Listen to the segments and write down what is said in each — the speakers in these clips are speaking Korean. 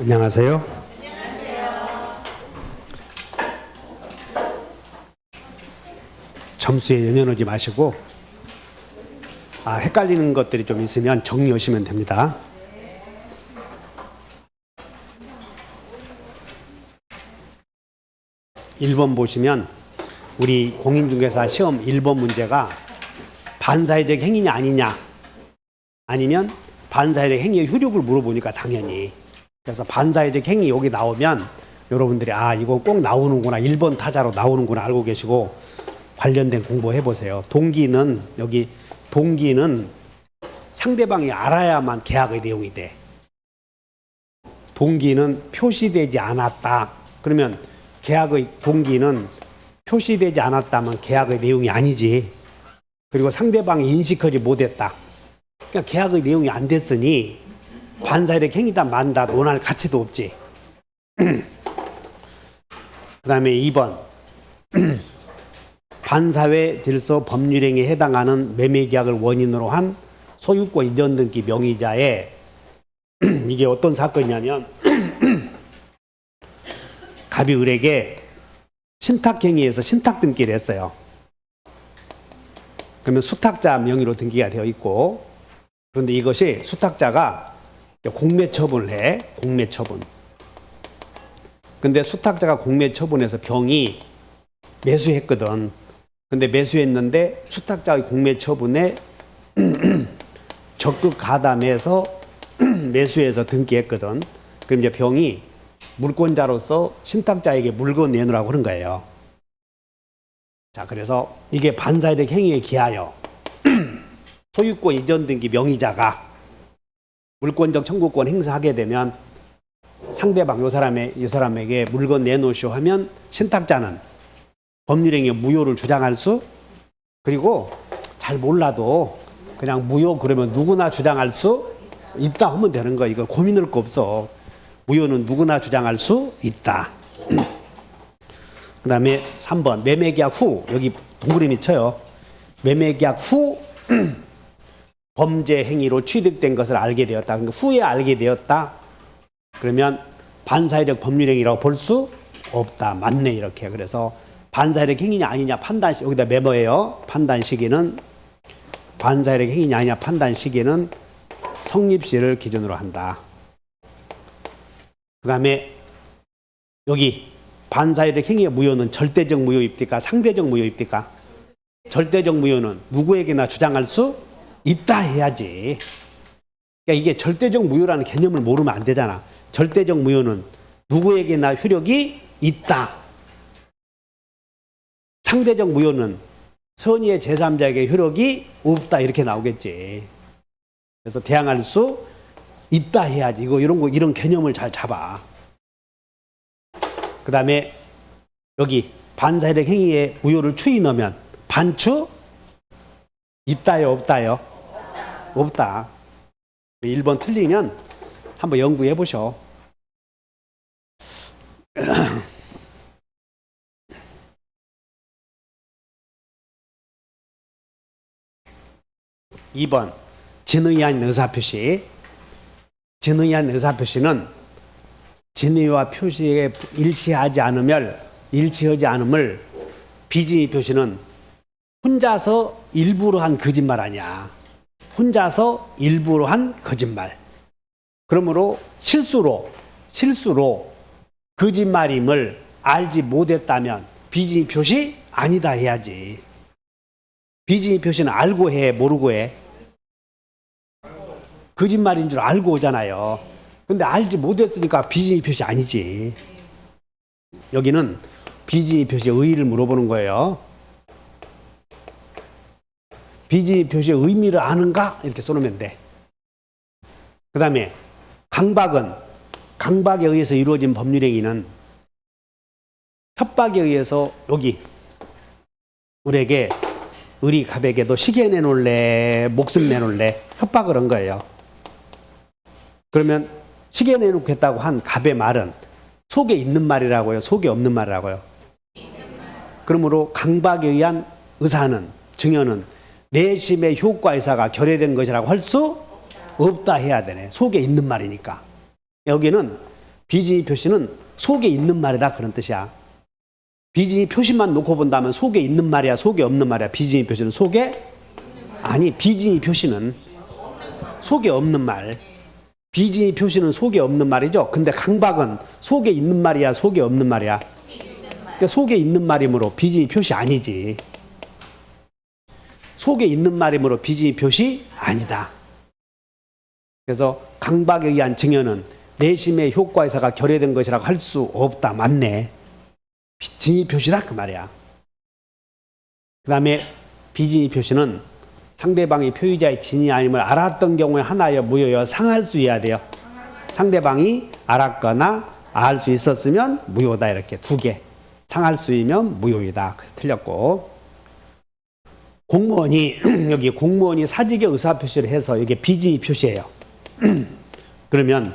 안녕하세요. 점수에 연연하지 마시고 헷갈리는 것들이 좀 있으면 정리하시면 됩니다. (1번) 보시면 우리 공인중개사 시험 1번 문제가 반사회적 행위냐 아니냐, 아니면 반사회적 행위의 효력을 물어보니까 당연히, 그래서 반사회적 행위 여기 나오면 여러분들이 이거 꼭 나오는구나, 1번 타자로 나오는구나 알고 계시고 관련된 공부해 보세요. 동기는 여기 동기는 상대방이 알아야만 계약의 내용이 돼. 동기는 표시되지 않았다. 그러면 계약의 동기는 표시되지 않았다면 계약의 내용이 아니지. 그리고 상대방이 인식하지 못했다. 그러니까 계약의 내용이 안 됐으니 반사회적 행위다 만다 논할 가치도 없지. 그 다음에 2번 반사회 질서 법률행위에 해당하는 매매계약을 원인으로 한 소유권 이전 등기 명의자의 이게 어떤 사건이냐면 갑이 을에게 신탁행위에서 신탁등기를 했어요. 그러면 수탁자 명의로 등기가 되어 있고, 그런데 이것이 수탁자가 공매처분을 해. 공매처분. 근데 수탁자가 공매처분해서 병이 매수했거든. 근데 매수했는데 수탁자의 공매처분에 적극 가담해서 매수해서 등기했거든. 그럼 이제 병이 물권자로서 신탁자에게 물건 내놓으라고 그런 거예요. 자, 그래서 이게 반사회적 행위에 기하여 소유권 이전 등기 명의자가 물권적 청구권 행사하게 되면 상대방 이 사람에게 물건 내놓으시오 하면 신탁자는 법률행위 무효를 주장할 수, 그리고 잘 몰라도 그냥 무효 그러면 누구나 주장할 수 있다 하면 되는 거야. 이거 고민할 거 없어. 무효는 누구나 주장할 수 있다. 그 다음에 3번 매매계약 후, 여기 동그라미 쳐요. 매매계약 후 범죄 행위로 취득된 것을 알게 되었다. 그러니까 후에 알게 되었다. 그러면 반사회적 법률행위라고 볼 수 없다. 맞네 이렇게. 그래서 반사회적 행위냐 아니냐 판단, 여기다 메모해요. 판단 시기는 반사회적 행위냐 아니냐 판단 시기는 성립시를 기준으로 한다. 그 다음에 여기 반사회적 행위의 무효는 절대적 무효입니까? 상대적 무효입니까? 절대적 무효는 누구에게나 주장할 수 있다 해야지. 그러니까 이게 절대적 무효라는 개념을 모르면 안 되잖아. 절대적 무효는 누구에게나 효력이 있다. 상대적 무효는 선의의 제3자에게 효력이 없다 이렇게 나오겠지. 그래서 대항할 수 있다 해야지. 이런 개념을 잘 잡아. 그 다음에 여기 반사회적 행위에 무효를 추이 넣으면 반추 있다요 없다요? 없다. 1번 틀리면 한번 연구해 보셔. 2번 진의한 의사표시. 진의한 의사표시는 진의와 표시에 일치하지 않음을 비진의 표시는 혼자서 일부러 한 거짓말 아니야. 혼자서 일부러 한 거짓말. 그러므로 실수로 거짓말임을 알지 못했다면 비진의 표시 아니다 해야지. 비진의 표시는 알고 해, 모르고 해? 거짓말인 줄 알고 오잖아요. 근데 알지 못했으니까 비진의 표시 아니지. 여기는 비진의 표시의 의의를 물어보는 거예요. 비진의 표시의 의미를 아는가? 이렇게 써놓으면 돼. 그 다음에 강박에 의해서 이루어진 법률행위는 협박에 의해서 여기 우리에게 을이 갑에게 너 시계 내놓을래, 목숨 내놓을래 협박을 한 거예요. 그러면 시계 내놓겠다고 한 갑의 말은 속에 있는 말이라고요, 속에 없는 말이라고요? 그러므로 강박에 의한 의사는, 증여는 내심의 효과 의사가 결여된 것이라고 할 수 없다 해야 되네. 속에 있는 말이니까. 여기는 비진의 표시는 속에 있는 말이다 그런 뜻이야. 비진의 표시만 놓고 본다면 속에 있는 말이야, 속에 없는 말이야. 비진의 표시는 속에 아니, 비진의 표시는 속에 없는 말. 비진의 표시는 속에 없는 말이죠. 근데 강박은 속에 있는 말이야, 속에 없는 말이야. 그러니까 속에 있는 말이므로 비진의 표시 아니지. 속에 있는 말이므로 비진의 표시 아니다. 그래서 강박에 의한 증여는 내심의 효과에서가 결여된 것이라고 할 수 없다. 맞네. 진의 표시다 그 말이야. 그 다음에 비진의 표시는 상대방이 표의자의 진이 아님을 알았던 경우에 하나여 무효여 상할 수 있어야 돼요. 상대방이 알았거나 알 수 있었으면 무효다. 이렇게 두 개. 상할 수이면 무효이다. 틀렸고. 공무원이 여기 공무원이 사직의 의사표시를 해서 이게 비진의 표시예요. 그러면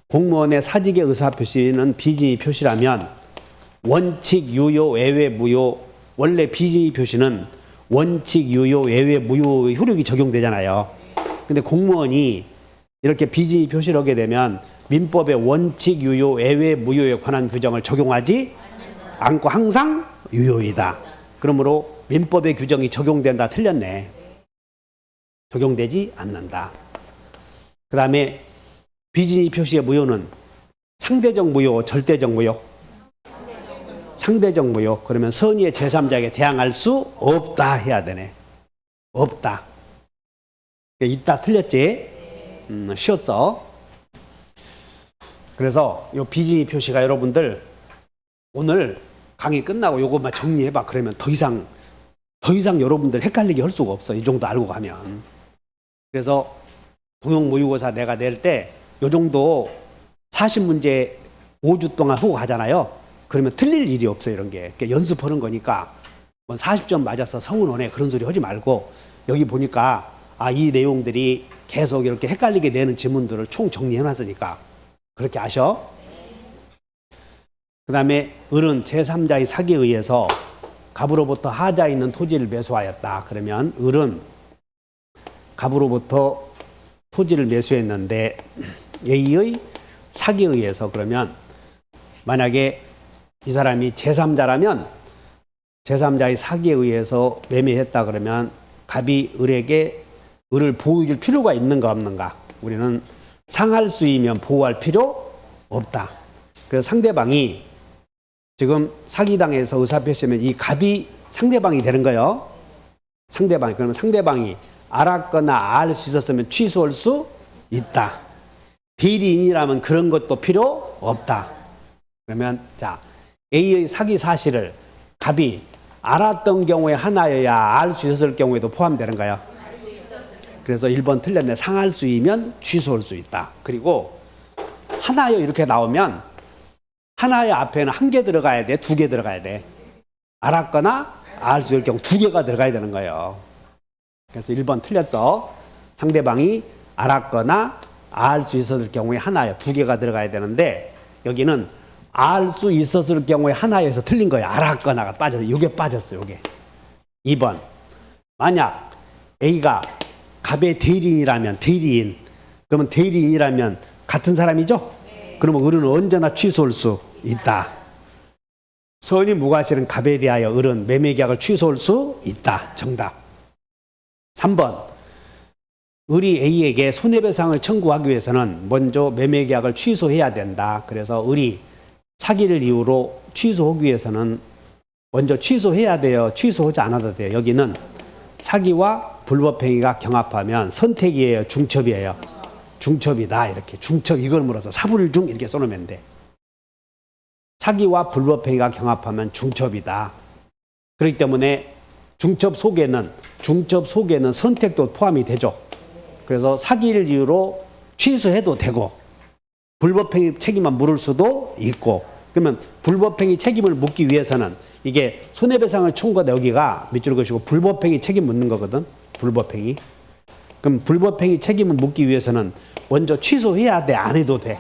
공무원의 사직의 의사표시는 비진의 표시라면 원칙, 유효, 외외, 무효. 원래 비진의 표시는 원칙, 유효, 외외, 무효의 효력이 적용되잖아요. 근데 공무원이 이렇게 비진의 표시를 하게 되면 민법의 원칙, 유효, 외외, 무효에 관한 규정을 적용하지 않고 항상 유효이다. 그러므로 민법의 규정이 적용된다. 틀렸네. 적용되지 않는다. 그 다음에 비진의 표시의 무효는 상대적 무효, 절대적 무효. 상대적 무효. 그러면 선의의 제3자에게 대항할 수 없다 해야 되네. 없다. 있다 틀렸지? 쉬었어. 그래서 이 비진의 표시가 여러분들 오늘 강의 끝나고 요것만 정리해봐. 그러면 더 이상 여러분들 헷갈리게 할 수가 없어. 이 정도 알고 가면. 그래서 동영 모의고사 내가 낼 때 요 정도 40문제 5주 동안 하고 가잖아요. 그러면 틀릴 일이 없어. 이런 게. 그러니까 연습하는 거니까 뭐 40점 맞아서 서운하네 그런 소리 하지 말고 여기 보니까 이 내용들이 계속 이렇게 헷갈리게 되는 지문들을 총 정리해놨으니까 그렇게 아셔. 그 다음에 을은 제3자의 사기에 의해서 갑으로부터 하자에 있는 토지를 매수하였다. 그러면 을은 갑으로부터 토지를 매수했는데 A의 사기에 의해서 그러면 만약에 이 사람이 제3자라면 제3자의 사기에 의해서 매매했다 그러면 갑이 을에게 을을 보호해줄 필요가 있는가 없는가? 우리는 상할 수이면 보호할 필요 없다. 그래서 상대방이 지금 사기당해서 의사표시면 이 갑이 상대방이 되는 거예요. 상대방이. 그러면 상대방이 알았거나 알 수 있었으면 취소할 수 있다. 대리인이라면 그런 것도 필요 없다. 그러면 자 A의 사기 사실을 갑이 알았던 경우에 하나여야 알 수 있었을 경우에도 포함되는 거예요. 그래서 1번 틀렸네. 상할 수이면 취소할 수 있다. 그리고 하나여 이렇게 나오면 하나의 앞에는 한 개 들어가야 돼? 두 개 들어가야 돼? 알았거나 알 수 있을 경우 두 개가 들어가야 되는 거예요. 그래서 1번 틀렸어. 상대방이 알았거나 알 수 있었을 경우에 하나여 두 개가 들어가야 되는데 여기는 알 수 있었을 경우에 하나여에서 틀린 거예요. 알았거나가 빠져서 이게 빠졌어요. 이게 2번 만약 A가 갑의 대리인이라면 대리인 그러면 대리인이라면 같은 사람이죠? 그러면 을은 언제나 취소할 수 있다. 선이 무과실은 갑에 대하여 을은 매매계약을 취소할 수 있다. 정답. 3번 을이 A에게 손해배상을 청구하기 위해서는 먼저 매매계약을 취소해야 된다. 그래서 을이 사기를 이유로 취소하기 위해서는 먼저 취소해야 돼요. 취소하지 않아도 돼요. 여기는 사기와 불법행위가 경합하면 선택이에요. 중첩이에요. 중첩이다. 이렇게 중첩 이걸 물어서 사불중 이렇게 써놓으면 돼. 사기와 불법행위가 경합하면 중첩이다. 그렇기 때문에 중첩 속에는 선택도 포함이 되죠. 그래서 사기를 이유로 취소해도 되고 불법행위 책임만 물을 수도 있고 그러면 불법행위 책임을 묻기 위해서는 이게 손해배상을 청구하다 여기가 밑줄 것이고 불법행위 책임 묻는 거거든. 불법행위. 그럼 불법행위 책임을 묻기 위해서는 먼저 취소해야 돼? 안 해도 돼?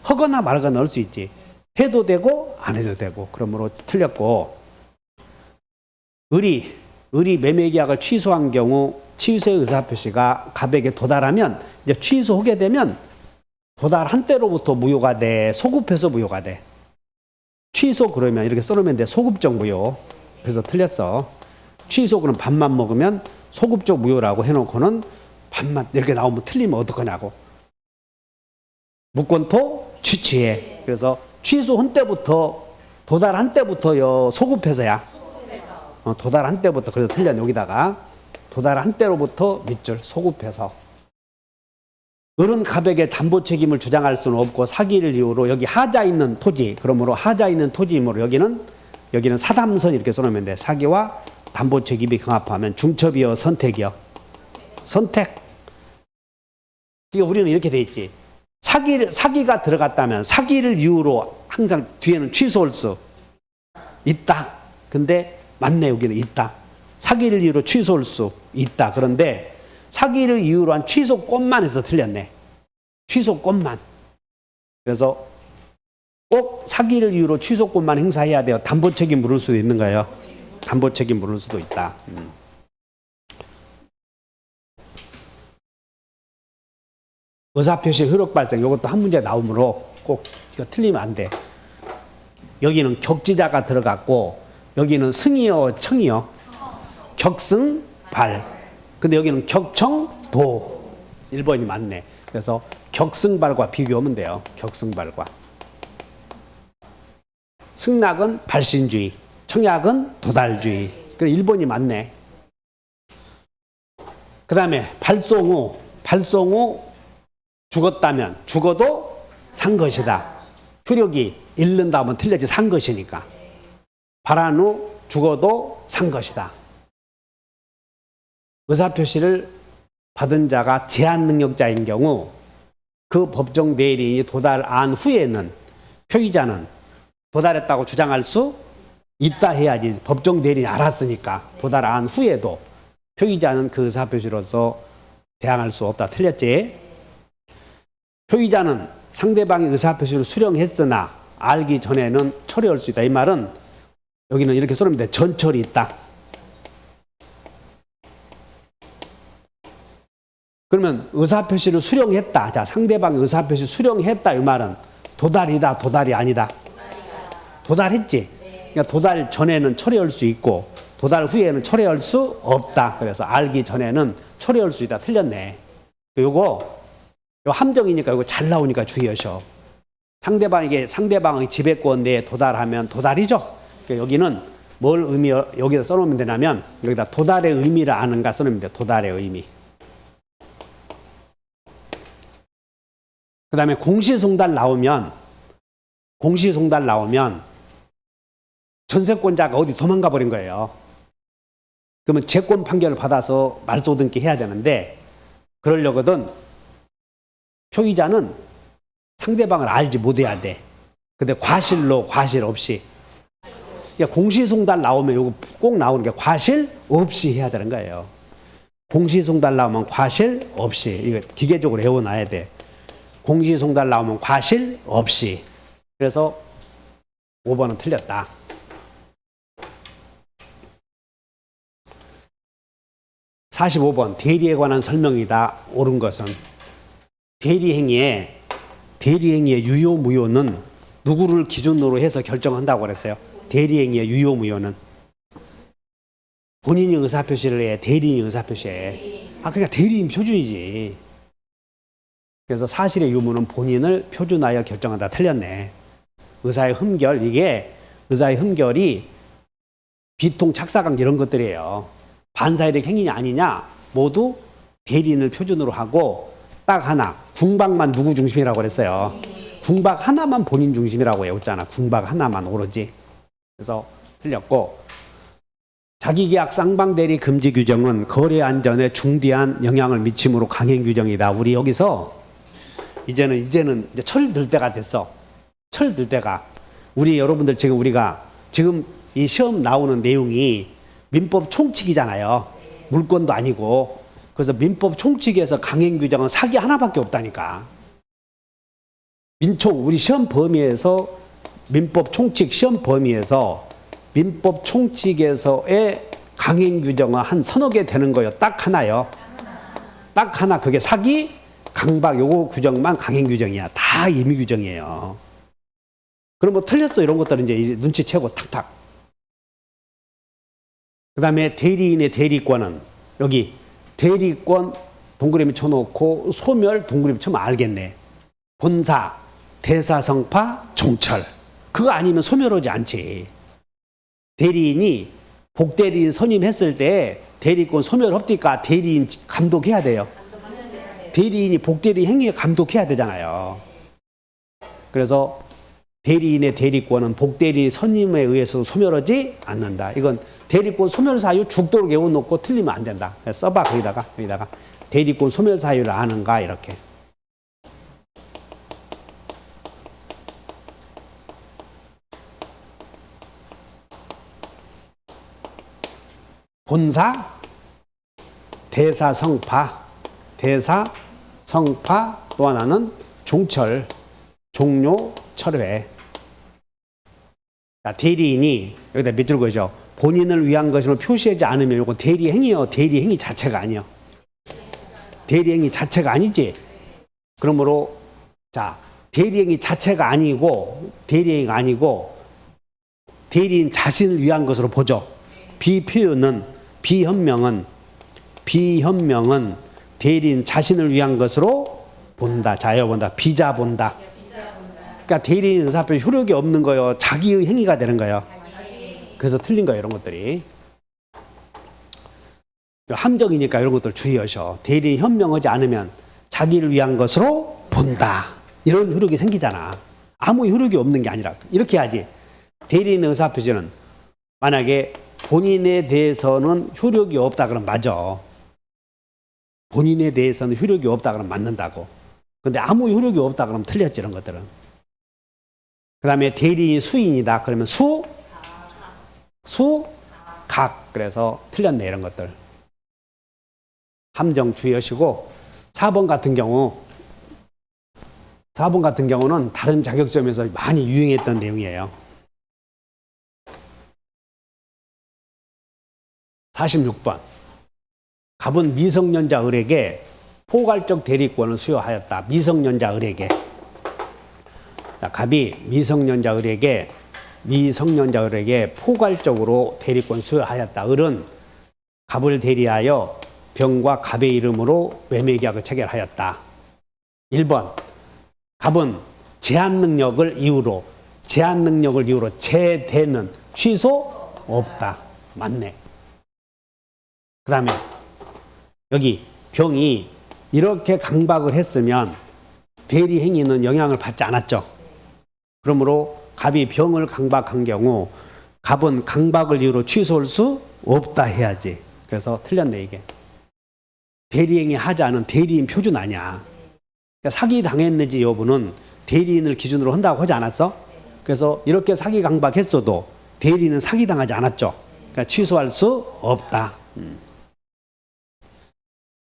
하거나 말거나 넣을 수 있지. 해도 되고 안 해도 되고. 그러므로 틀렸고 을이 매매계약을 취소한 경우 취소의 의사표시가 갑에게 도달하면 이제 취소하게 되면 도달한 때로부터 무효가 돼, 소급해서 무효가 돼. 취소 그러면 이렇게 써놓으면 돼. 소급적 무효. 그래서 틀렸어. 취소 그럼 밥만 먹으면 소급적 무효라고 해놓고는 밥만 이렇게 나오면 틀리면 어떡하냐고. 무권토 취취해. 그래서 취소한 때부터 도달한 때부터요 소급해서야. 도달한 때부터. 그래서 틀렸네. 여기다가 도달한 때로부터 밑줄 소급해서. 어른 갑에게 담보 책임을 주장할 수는 없고 사기를 이유로 여기 하자 있는 토지. 그러므로 하자 있는 토지이므로 여기는 사담선 이렇게 써놓으면 돼. 사기와 담보 책임이 경합하면 중첩이요 선택이요. 선택. 그러니까 우리는 이렇게 돼 있지. 사기가 들어갔다면 사기를 이유로 항상 뒤에는 취소할 수 있다. 근데 맞네. 여기는 있다. 사기를 이유로 취소할 수 있다. 그런데 사기를 이유로 한 취소권만 해서 틀렸네. 취소권만. 그래서 꼭 사기를 이유로 취소권만 행사해야 돼요. 담보 책임 물을 수도 있는 거예요. 담보 책임 물을 수도 있다. 의사표시 효력 발생. 이것도 한 문제 나오므로 꼭 이거 틀리면 안 돼. 여기는 격지자가 들어갔고 여기는 승이요 청이요. 격승 발. 근데 여기는 격청도. 1번이 맞네. 그래서 격승발과 비교하면 돼요. 격승발과. 승낙은 발신주의, 청약은 도달주의. 그래서 1번이 맞네. 그 다음에 발송 후 죽었다면 죽어도 산 것이다. 효력이 잃는다 하면 틀렸지. 산 것이니까. 발한 후 죽어도 산 것이다. 의사표시를 받은 자가 제한 능력자인 경우 그 법정 대리인이 도달한 후에는 표의자는 도달했다고 주장할 수 있다 해야지. 법정 대리인이 알았으니까. 도달한 후에도 표의자는 그 의사표시로서 대항할 수 없다. 틀렸지? 표의자는 상대방의 의사표시를 수령했으나 알기 전에는 처리할 수 있다. 이 말은 여기는 이렇게 써놓으면 돼. 전철이 있다. 그러면 의사표시를 수령했다. 자, 상대방의 의사표시 수령했다. 이 말은 도달이다. 도달이 아니다. 도달했지. 그러니까 도달 전에는 처리할 수 있고 도달 후에는 처리할 수 없다. 그래서 알기 전에는 처리할 수 있다. 틀렸네. 요거 함정이니까 이거 잘 나오니까 주의하셔. 상대방의 지배권 내에 도달하면 도달이죠. 그러니까 여기는 뭘 여기다 써놓으면 되냐면 여기다 도달의 의미를 아는가 써놓으면 돼. 도달의 의미. 그 다음에 공시송달 나오면 전세권자가 어디 도망가 버린 거예요. 그러면 재권 판결을 받아서 말소등기 해야 되는데 그러려거든 표의자는 상대방을 알지 못해야 돼. 근데 과실 없이. 그러니까 공시송달 나오면 이거 꼭 나오는 게 과실 없이 해야 되는 거예요. 공시송달 나오면 과실 없이. 이거 기계적으로 외워놔야 돼. 공시송달 나오면 과실 없이. 그래서 5번은 틀렸다. 45번 대리에 관한 설명이다. 옳은 것은 대리행위의 유효 무효는 누구를 기준으로 해서 결정한다고 그랬어요. 대리행위의 유효 무효는 본인이 의사표시를 해. 대리인이 의사표시해. 그러니까 대리인 표준이지. 그래서 사실의 유무는 본인을 표준하여 결정한다. 틀렸네. 의사의 흠결. 이게 의사의 흠결이 비통 착사강 이런 것들이에요. 반사이득 행위냐 아니냐 모두 대리인을 표준으로 하고 딱 하나 궁박만 누구 중심이라고 그랬어요. 궁박 하나만 본인 중심이라고 외웠잖아. 궁박 하나만 오로지. 그래서 틀렸고 자기계약 쌍방대리 금지 규정은 거래 안전에 중대한 영향을 미침으로 강행 규정이다. 우리 여기서 이제는 이제 철 들 때가 됐어. 철 들 때가. 우리 여러분들 지금 이 시험 나오는 내용이 민법 총칙이잖아요. 물권도 아니고. 그래서 민법 총칙에서 강행 규정은 사기 하나밖에 없다니까. 우리 시험 범위에서 민법 총칙 시험 범위에서 민법 총칙에서의 강행 규정은 한 서너 개 되는 거예요. 딱 하나요. 딱 하나. 그게 사기 강박 요거 규정만 강행 규정이야. 다 임의 규정이에요. 그럼 뭐 틀렸어 이런 것들은 이제 눈치채고 탁탁. 그 다음에 대리인의 대리권은 여기 대리권 동그라미 쳐놓고 소멸 동그라미 쳐면 알겠네. 본사, 대사성파, 종철. 그거 아니면 소멸하지 않지. 대리인이 복대리인 선임했을 때 대리권 소멸합니까? 대리인 감독해야 돼요. 대리인이 복대리 행위에 감독해야 되잖아요. 그래서 대리인의 대리권은 복대리 선임에 의해서 소멸하지 않는다. 이건 대리권 소멸 사유 죽도록 외워놓고 틀리면 안 된다. 써봐 여기다가 대리권 소멸 사유를 아는가 이렇게. 본사, 대사성파, 또 하나는 종철, 종료, 철회. 자, 대리인이 여기다 밑줄 그죠. 본인을 위한 것임을 표시하지 않으면 이거 대리행위요. 대리행위 자체가 아니요. 대리행위 자체가 아니지. 그러므로 자 대리행위 자체가 아니고 대리행위가 아니고 대리인 자신을 위한 것으로 보죠. 비표현은 비현명은 대리인 자신을 위한 것으로 본다. 자여 본다. 비자 본다. 그러니까 대리인 의사표현 효력이 없는 거요. 자기의 행위가 되는 거예요. 그래서 틀린 거예요. 이런 것들이. 함정이니까 이런 것들 주의하셔. 대리인 현명하지 않으면 자기를 위한 것으로 본다. 이런 효력이 생기잖아. 아무 효력이 없는 게 아니라 이렇게 해야지. 대리인 의사표시는 만약에 본인에 대해서는 효력이 없다 그러면 맞아. 본인에 대해서는 효력이 없다 그러면 맞는다고. 근데 아무 효력이 없다 그러면 틀렸지 이런 것들은. 그 다음에 대리인 수인이다 그러면 각. 그래서 틀렸네 이런 것들. 함정 주의하시고 4번 같은 경우는 다른 자격점에서 많이 유행했던 내용이에요. 46번. 갑은 미성년자 을에게 포괄적 대리권을 수여하였다. 미성년자 을에게. 자, 갑이 미성년자 을에게 포괄적으로 대리권 수여하였다. 을은 갑을 대리하여 병과 갑의 이름으로 매매계약을 체결하였다. 1번. 갑은 제한 능력을 이유로 제대는 취소 없다. 맞네. 그 다음에 여기 병이 이렇게 강박을 했으면 대리 행위는 영향을 받지 않았죠. 그러므로 갑이 병을 강박한 경우 갑은 강박을 이유로 취소할 수 없다 해야지. 그래서 틀렸네 이게. 대리행위 하지 않은 대리인 표준 아니야. 그러니까 사기 당했는지 여부는 대리인을 기준으로 한다고 하지 않았어? 그래서 이렇게 사기 강박했어도 대리인은 사기 당하지 않았죠. 그러니까 취소할 수 없다.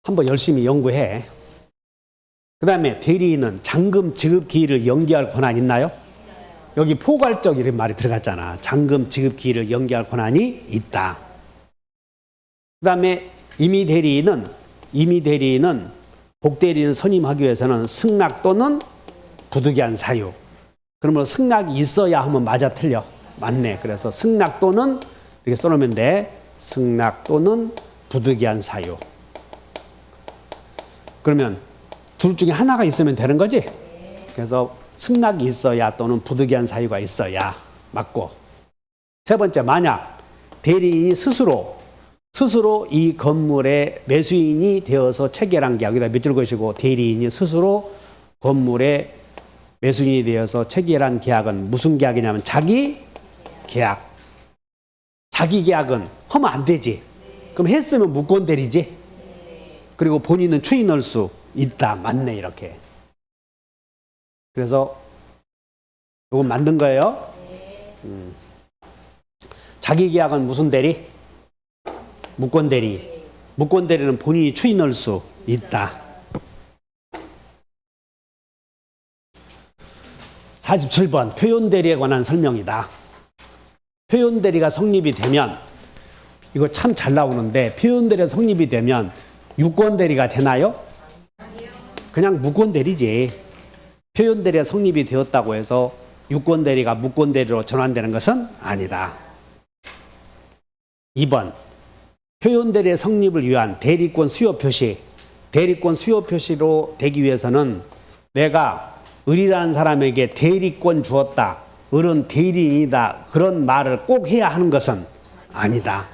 한번 열심히 연구해. 그 다음에 대리인은 잔금 지급 기일을 연기할 권한 있나요? 여기 포괄적 이런 말이 들어갔잖아. 잔금 지급 기일을 연기할 권한이 있다. 그 다음에 임의 대리인은 복대리인 선임하기 위해서는 승낙 또는 부득이한 사유. 그러면 승낙이 있어야 하면 맞아 틀려. 맞네. 그래서 승낙 또는 이렇게 써놓으면 돼. 승낙 또는 부득이한 사유. 그러면 둘 중에 하나가 있으면 되는 거지? 그래서 승낙이 있어야 또는 부득이한 사유가 있어야 맞고. 세 번째, 만약 대리인이 스스로 이 건물의 매수인이 되어서 체결한 계약, 여기다 몇 줄 것이고 대리인이 스스로 건물의 매수인이 되어서 체결한 계약은 무슨 계약이냐면 자기 계약. 자기 계약은 하면 안 되지. 그럼 했으면 무권 대리지. 그리고 본인은 추인할 수 있다. 맞네 이렇게. 그래서 이건 만든 거예요. 자기 계약은 무슨 대리? 무권 대리. 무권 대리는 본인이 추인할 수 있다. 47번 표현 대리에 관한 설명이다. 표현 대리가 성립이 되면 이거 참 잘 나오는데 표현 대리가 성립이 되면 유권 대리가 되나요? 그냥 무권 대리지. 표현 대리가 성립이 되었다고 해서 유권 대리가 무권 대리로 전환되는 것은 아니다. 2번 표현 대리의 성립을 위한 대리권 수요 표시. 대리권 수요 표시로 되기 위해서는 내가 을이라는 사람에게 대리권 주었다. 을은 대리인이다. 그런 말을 꼭 해야 하는 것은 아니다.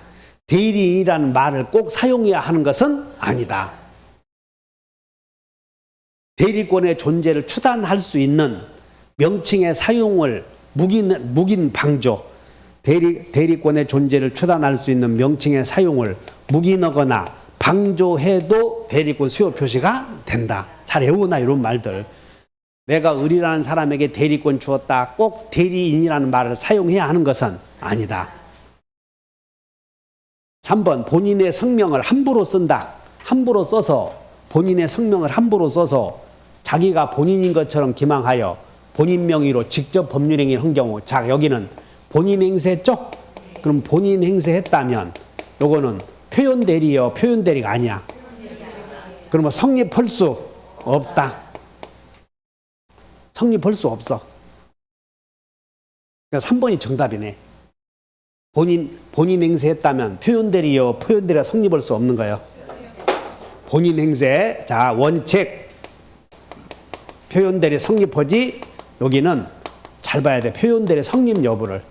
대리인이라는 말을 꼭 사용해야 하는 것은 아니다. 대리권의 존재를 추단할 수 있는 명칭의 사용을 묵인 방조. 대리권의 존재를 추단할 수 있는 명칭의 사용을 묵인하거나 방조해도 대리권 수요 표시가 된다. 잘 외우나 이런 말들. 내가 을이라는 사람에게 대리권 주었다. 꼭 대리인이라는 말을 사용해야 하는 것은 아니다. 3번 본인의 성명을 함부로 쓴다. 함부로 써서 본인의 성명을 함부로 써서 자기가 본인인 것처럼 기망하여 본인 명의로 직접 법률행위를 한 경우. 자, 여기는 본인 행세했죠? 그럼 본인 행세했다면 요거는 표현 대리요, 표현 대리가 아니야. 그러면 성립할 수 없다. 성립할 수 없어. 그러니까 3번이 정답이네. 본인 행세했다면 표현 대리요, 표현 대리가 성립할 수 없는 거예요. 본인 행세. 자, 원칙. 표현 대리 성립하지. 여기는 잘 봐야 돼. 표현 대리 성립 여부를.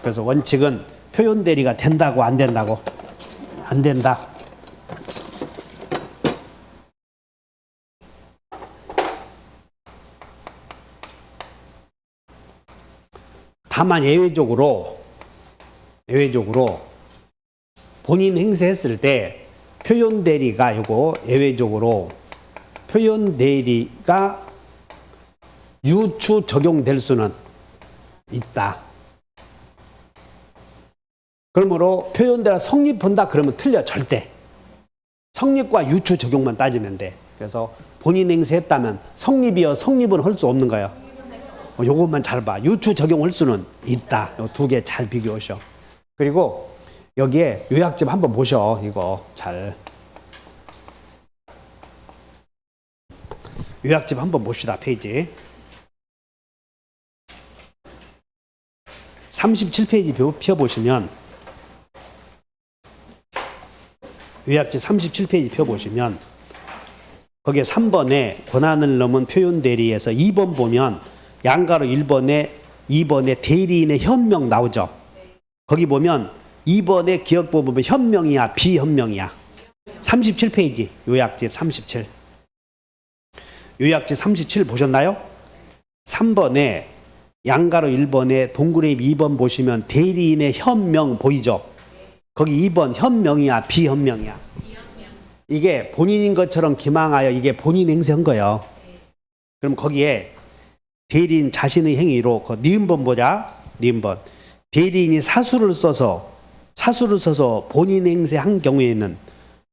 그래서 원칙은 표현 대리가 된다고 안 된다고? 안 된다. 다만 예외적으로 본인 행세했을 때 표현 대리가 이거 예외적으로 표현 대리가 유추 적용될 수는 있다. 그러므로 표현 대리가 성립한다 그러면 틀려. 절대. 성립과 유추 적용만 따지면 돼. 그래서 본인 행세했다면 성립이요, 성립은 할 수 없는 거예요. 요것만 잘 봐. 유추 적용할 수는 있다. 요 두 개 잘 비교하셔. 그리고 여기에 요약집 한번 보셔. 이거 잘. 요약집 한번 봅시다. 페이지 37페이지 펴보시면 요약집 37페이지 펴보시면 거기에 3번에 권한을 넘은 표현 대리에서 2번 보면 양가로 2번에 대리인의 현명 나오죠. 거기 보면 2번의 기억부 보면 현명이야, 비현명이야. 37페이지 요약집 37. 요약집 37 보셨나요? 3번에 양가로 1번에 동그라미 2번 보시면 대리인의 현명 보이죠? 거기 2번 현명이야, 비현명이야. 이게 본인인 것처럼 기망하여 이게 본인 행세한 거예요. 그럼 거기에 대리인 자신의 행위로 그 니은번 보자. 니은번. 대리인이 사수를 써서 본인 행세한 경우에는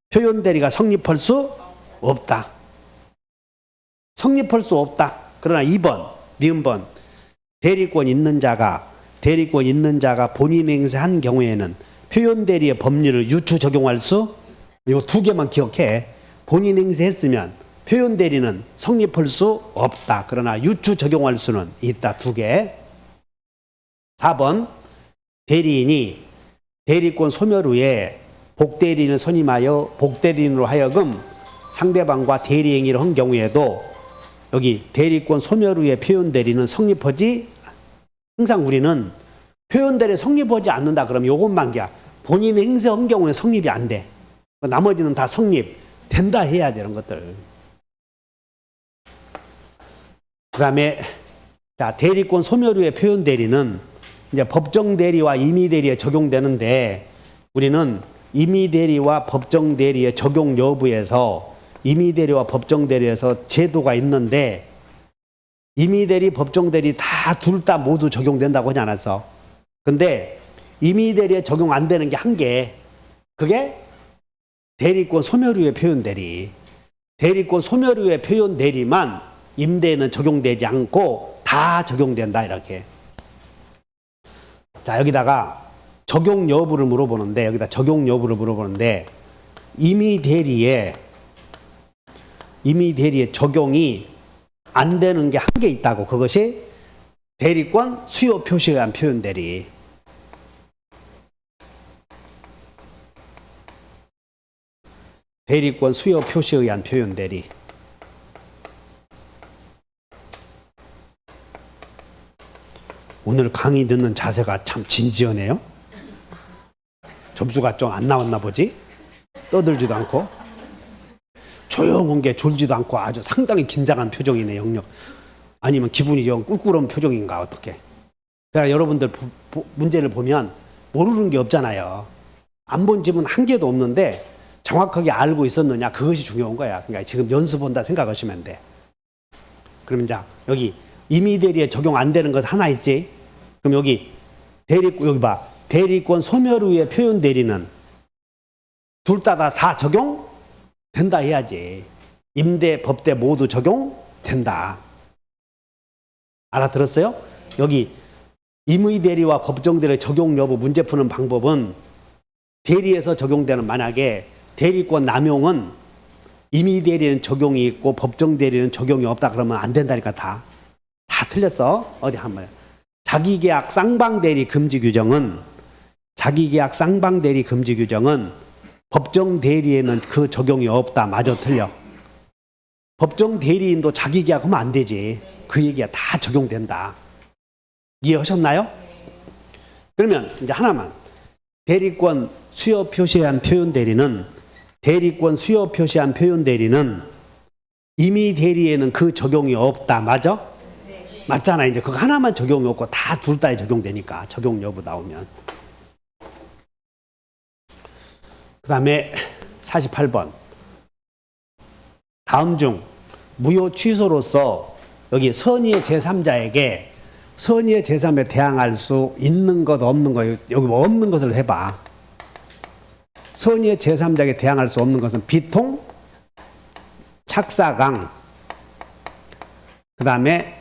표현 대리가 성립할 수 없다. 성립할 수 없다. 그러나 2번, 니은번. 대리권 있는 자가 본인 행세한 경우에는 표현 대리의 법률을 유추 적용할 수, 이 두 개만 기억해. 본인 행세했으면 표현 대리는 성립할 수 없다. 그러나 유추 적용할 수는 있다. 두 개. 4번 대리인이 대리권 소멸 후에 복대리인을 선임하여 복대리인으로 하여금 상대방과 대리행위를 한 경우에도 여기 대리권 소멸 후에 표현 대리는 성립하지, 항상 우리는 표현 대리 성립하지 않는다 그러면 요것만 게 본인 행세한 경우에 성립이 안 돼. 나머지는 다 성립된다 해야 되는 것들. 그 다음에 자, 대리권 소멸 후에 표현 대리는 이제 법정 대리와 임의 대리에 적용되는데 우리는 임의 대리와 법정 대리의 적용 여부에서 임의 대리와 법정 대리에서 제도가 있는데 임의 대리, 법정 대리 다 둘 다 모두 적용된다고 하지 않았어. 근데 임의 대리에 적용 안 되는 게 한 개. 그게 대리권 소멸 후의 표현 대리. 대리권 소멸 후의 표현 대리만 임대에는 적용되지 않고 다 적용된다 이렇게. 자, 여기다가 적용 여부를 물어보는데 임의 대리에 임의 대리의 적용이 안 되는 게 한 개 있다고. 그것이 대리권 수요 표시에 의한 표현 대리. 대리권 수요 표시에 의한 표현 대리. 오늘 강의 듣는 자세가 참 진지하네요. 점수가 좀 안 나왔나 보지? 떠들지도 않고 조용한 게 졸지도 않고 아주 상당히 긴장한 표정이네. 영역 아니면 기분이 영 꿀꿀한 표정인가 어떻게. 그러니까 여러분들 문제를 보면 모르는 게 없잖아요. 안 본 집은 한 개도 없는데 정확하게 알고 있었느냐, 그것이 중요한 거야. 그러니까 지금 연습한다 생각하시면 돼. 그러면 자, 여기 임의 대리에 적용 안 되는 것 하나 있지? 그럼 여기 대리권, 여기 봐. 대리권 소멸 후의 표현 대리는 둘 다 적용된다 해야지. 임대, 법대 모두 적용된다. 알아들었어요? 여기 임의 대리와 법정 대리 적용 여부 문제 푸는 방법은 대리에서 적용되는, 만약에 대리권 남용은 임의 대리는 적용이 있고 법정 대리는 적용이 없다 그러면 안 된다니까. 다 틀렸어. 어디 한번. 자기계약 쌍방 대리 금지 규정은, 자기계약 쌍방 대리 금지 규정은 법정 대리에는 그 적용이 없다. 마저 틀려. 법정 대리인도 자기계약하면 안 되지. 그 얘기가 다 적용된다. 이해하셨나요? 그러면 이제 하나만. 대리권 수요 표시한 표현 대리는, 대리권 수요 표시한 표현 대리는 임의 대리에는 그 적용이 없다. 맞아? 네. 맞잖아. 이제 그거 하나만 적용이 없고 다 둘 다에 적용되니까. 적용 여부 나오면. 그 다음에 48번. 다음 중 무효 취소로서 여기 선의의 제3자에게, 선의의 제3에 대항할 수 있는 것 없는 것, 여기 뭐 없는 것을 해봐. 선의의 제3자에게 대항할 수 없는 것은 비통, 착사강, 그 다음에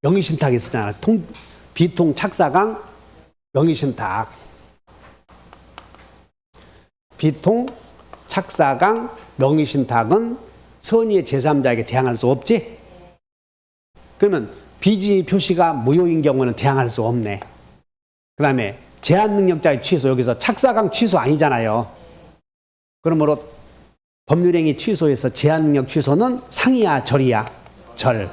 명의신탁이 있었잖아. 비통, 착사강, 명의신탁. 비통, 착사강, 명의신탁은 선의의 제3자에게 대항할 수 없지? 그러면 비주의 표시가 무효인 경우는 대항할 수 없네. 그 다음에 제한능력자의 취소, 여기서 착사강 취소 아니잖아요. 그러므로 법률행위 취소에서 제한능력 취소는 상이야 절이야? 절.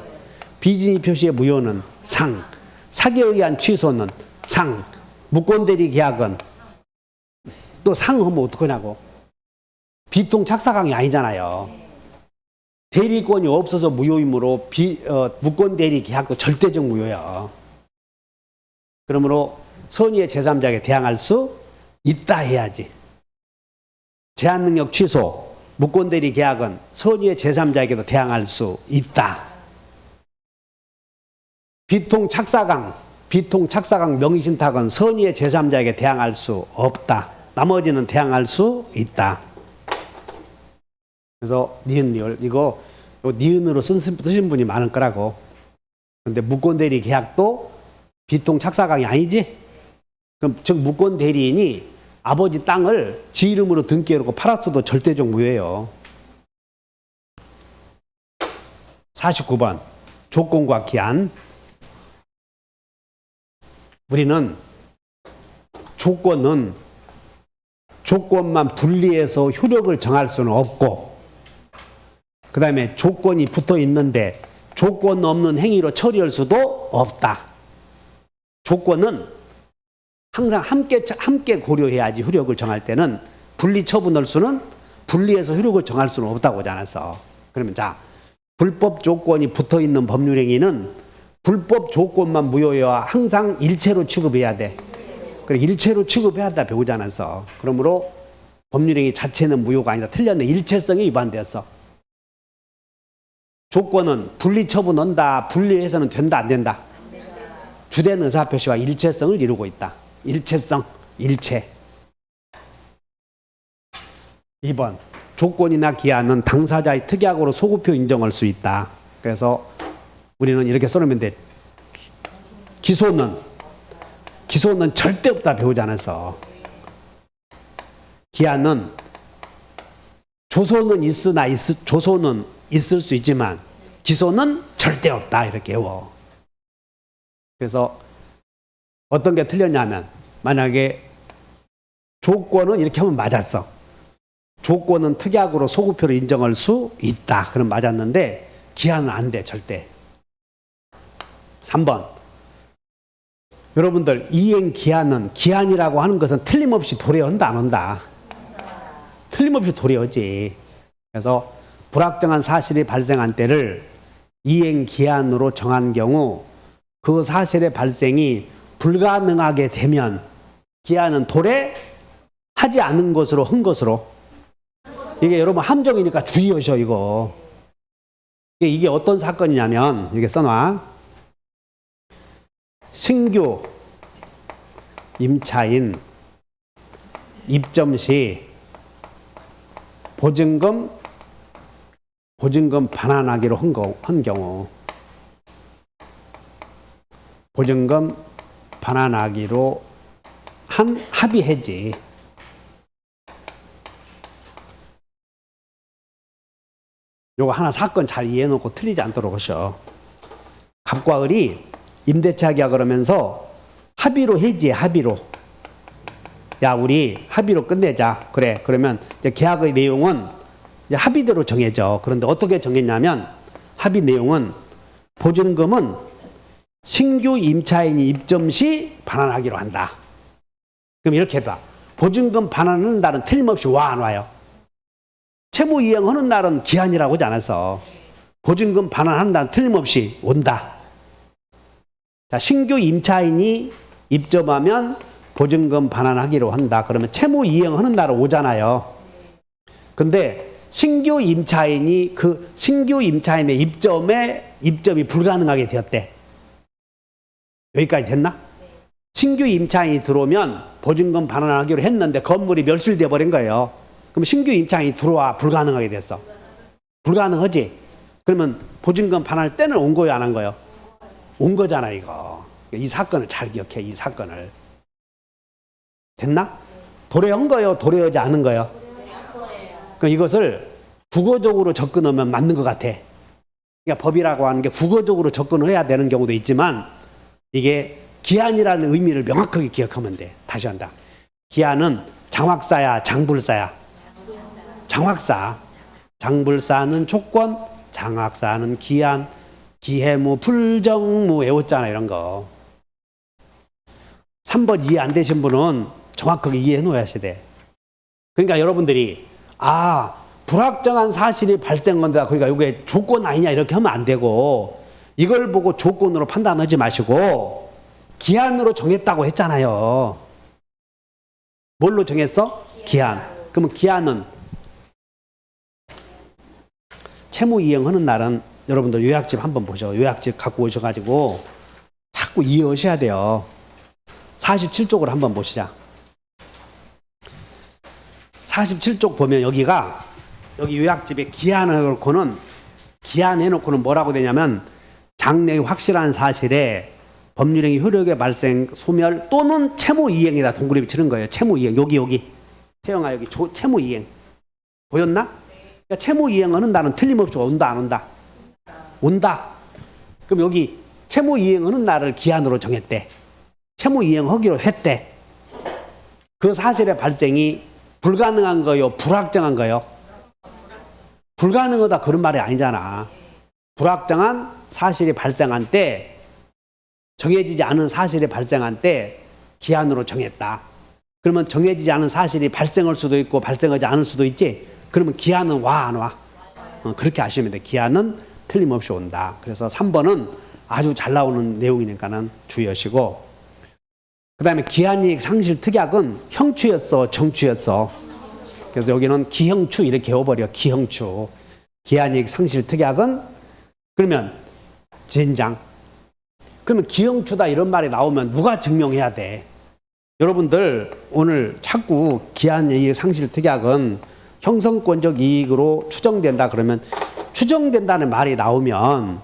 비주의 표시의 무효는 상. 사기에 의한 취소는 상. 무권대리 계약은 또 상하면 어떡하냐고. 비통 착사강이 아니잖아요. 대리권이 없어서 무효이므로 무권대리 계약도 절대적 무효야. 그러므로 선의의 제3자에게 대항할 수 있다 해야지. 제한능력 취소, 무권대리 계약은 선의의 제3자에게도 대항할 수 있다. 비통 착사강 명의신탁은 선의의 제3자에게 대항할 수 없다. 나머지는 대항할 수 있다. 그래서 니은 리을 이거 니은으로 쓰신 분이 많을 거라고. 근데 무권대리 계약도 비통 착사강이 아니지? 그럼 즉 무권대리인이 아버지 땅을 지 이름으로 등기해놓고 팔았어도 절대적 무효예요. 49번 조건과 기한. 우리는 조건만 분리해서 효력을 정할 수는 없고, 그 다음에 조건이 붙어 있는데 조건 없는 행위로 처리할 수도 없다. 조건은 항상 함께 고려해야지. 효력을 정할 때는 분리해서 효력을 정할 수는 없다고 하지 않았어. 그러면 자, 불법 조건이 붙어 있는 법률행위는 불법 조건만 무효해야 항상 일체로 취급해야 돼. 그래, 일체로 취급해야 한다 배우지 않았어. 그러므로 법률행위 자체는 무효가 아니다. 틀렸네. 일체성이 위반되었어. 조건은 분리처분 한다. 분리해서는 된다 안 된다? 주된 의사표시와 일체성을 이루고 있다. 일체성, 일체. 2번 조건이나 기한은 당사자의 특약으로 소급표 인정할 수 있다. 그래서 우리는 이렇게 써놓으면 돼. 기소는 절대 없다 배우지 않았어. 기한은 조소는 조소는 있을 수 있지만 기소는 절대 없다 이렇게 외워. 그래서 어떤 게 틀렸냐면 만약에 조건은 이렇게 하면 맞았어. 조건은 특약으로 소급표로 인정할 수 있다. 그럼 맞았는데 기한은 안 돼 절대. 3번 여러분들 이행 기한은 기한이라고 하는 것은 틀림없이 도래한다 안 온다? 틀림없이 도래하지. 그래서 불확정한 사실이 발생한 때를 이행 기한으로 정한 경우 그 사실의 발생이 불가능하게 되면 기한은 도래하지 않은 것으로 한 것으로. 이게 여러분 함정이니까 주의하셔 이거. 이게 어떤 사건이냐면 이게 써놔. 신규 임차인 입점 시 보증금 반환하기로 한 경우 보증금 반환하기로 한 합의해지. 요거 하나 사건 잘 이해해놓고 틀리지 않도록 하셔. 갑과 을이 임대차 계약을 하면서 합의로 해지해. 합의로. 야 우리 합의로 끝내자. 그래. 그러면 이제 계약의 내용은 이제 합의대로 정해져. 그런데 어떻게 정했냐면 합의 내용은 보증금은 신규 임차인이 입점 시 반환하기로 한다. 그럼 이렇게 해봐. 보증금 반환하는 날은 틀림없이 와 안 와요? 채무 이행하는 날은 기한이라고 하지 않았어. 보증금 반환하는 날은 틀림없이 온다. 자, 신규 임차인이 입점하면 보증금 반환하기로 한다. 그러면 채무 이행하는 날은 오잖아요. 근데 신규 임차인의 입점이 불가능하게 되었대. 여기까지 됐나? 신규 임차인이 들어오면 보증금 반환하기로 했는데 건물이 멸실돼 버린 거예요. 그럼 신규 임차인이 들어와 불가능하게 됐어. 불가능하지? 그러면 보증금 반환할 때는 온 거예요, 안 한 거예요? 온 거잖아, 이거. 이 사건을 잘 기억해, 이 사건을. 됐나? 도래한 거예요, 도래하지 않은 거예요? 그럼 이것을 국어적으로 접근하면 맞는 것 같아. 그러니까 법이라고 하는 게 국어적으로 접근을 해야 되는 경우도 있지만 이게 기한이라는 의미를 명확하게 기억하면 돼. 다시 한다. 기한은 장확사야, 장불사야? 장확사. 장불사는 조건, 장확사는 기한, 기해무, 불정무 외웠잖아, 이런 거. 3번 이해 안 되신 분은 정확하게 이해해 놓아야 돼. 그러니까 여러분들이 불확정한 사실이 발생한다. 그러니까 이게 조건 아니냐 이렇게 하면 안 되고 이걸 보고 조건으로 판단하지 마시고 기한으로 정했다고 했잖아요. 뭘로 정했어? 기한. 그러면 기한은 채무 이행하는 날은 여러분들 요약집 한번 보죠. 요약집 갖고 오셔가지고 자꾸 이해하셔야 돼요. 47쪽을 한번 보시자. 47쪽 보면 여기 요약집에 기한해놓고는 뭐라고 되냐면 장래의 확실한 사실에 법률행위 효력의 발생, 소멸 또는 채무 이행이다. 동그라미 치는 거예요. 채무 이행. 여기. 태영아 여기 채무 이행. 보였나? 그러니까 채무 이행하는 날은 틀림없이 온다 안 온다? 온다. 그럼 여기 채무 이행하는 날을 기한으로 정했대. 채무 이행하기로 했대. 그 사실의 발생이 불가능한 거요? 불확정한 거요? 불가능하다 그런 말이 아니잖아. 불확정한 사실이 발생한 때 정해지지 않은 사실이 발생한 때 기한으로 정했다. 그러면 정해지지 않은 사실이 발생할 수도 있고 발생하지 않을 수도 있지. 그러면 기한은 와 안 와? 그렇게 아시면 돼. 기한은 틀림없이 온다. 그래서 3번은 아주 잘 나오는 내용이니까는 주의하시고 그 다음에 기한이익 상실 특약은 형추였어 정추였어. 그래서 여기는 기형추 이렇게 해버려. 기형추. 기한이익 상실 특약은 그러면 젠장. 그러면 기형추다 이런 말이 나오면 누가 증명해야 돼? 여러분들 오늘 자꾸 기한이익 상실 특약은 형성권적 이익으로 추정된다 그러면 추정된다는 말이 나오면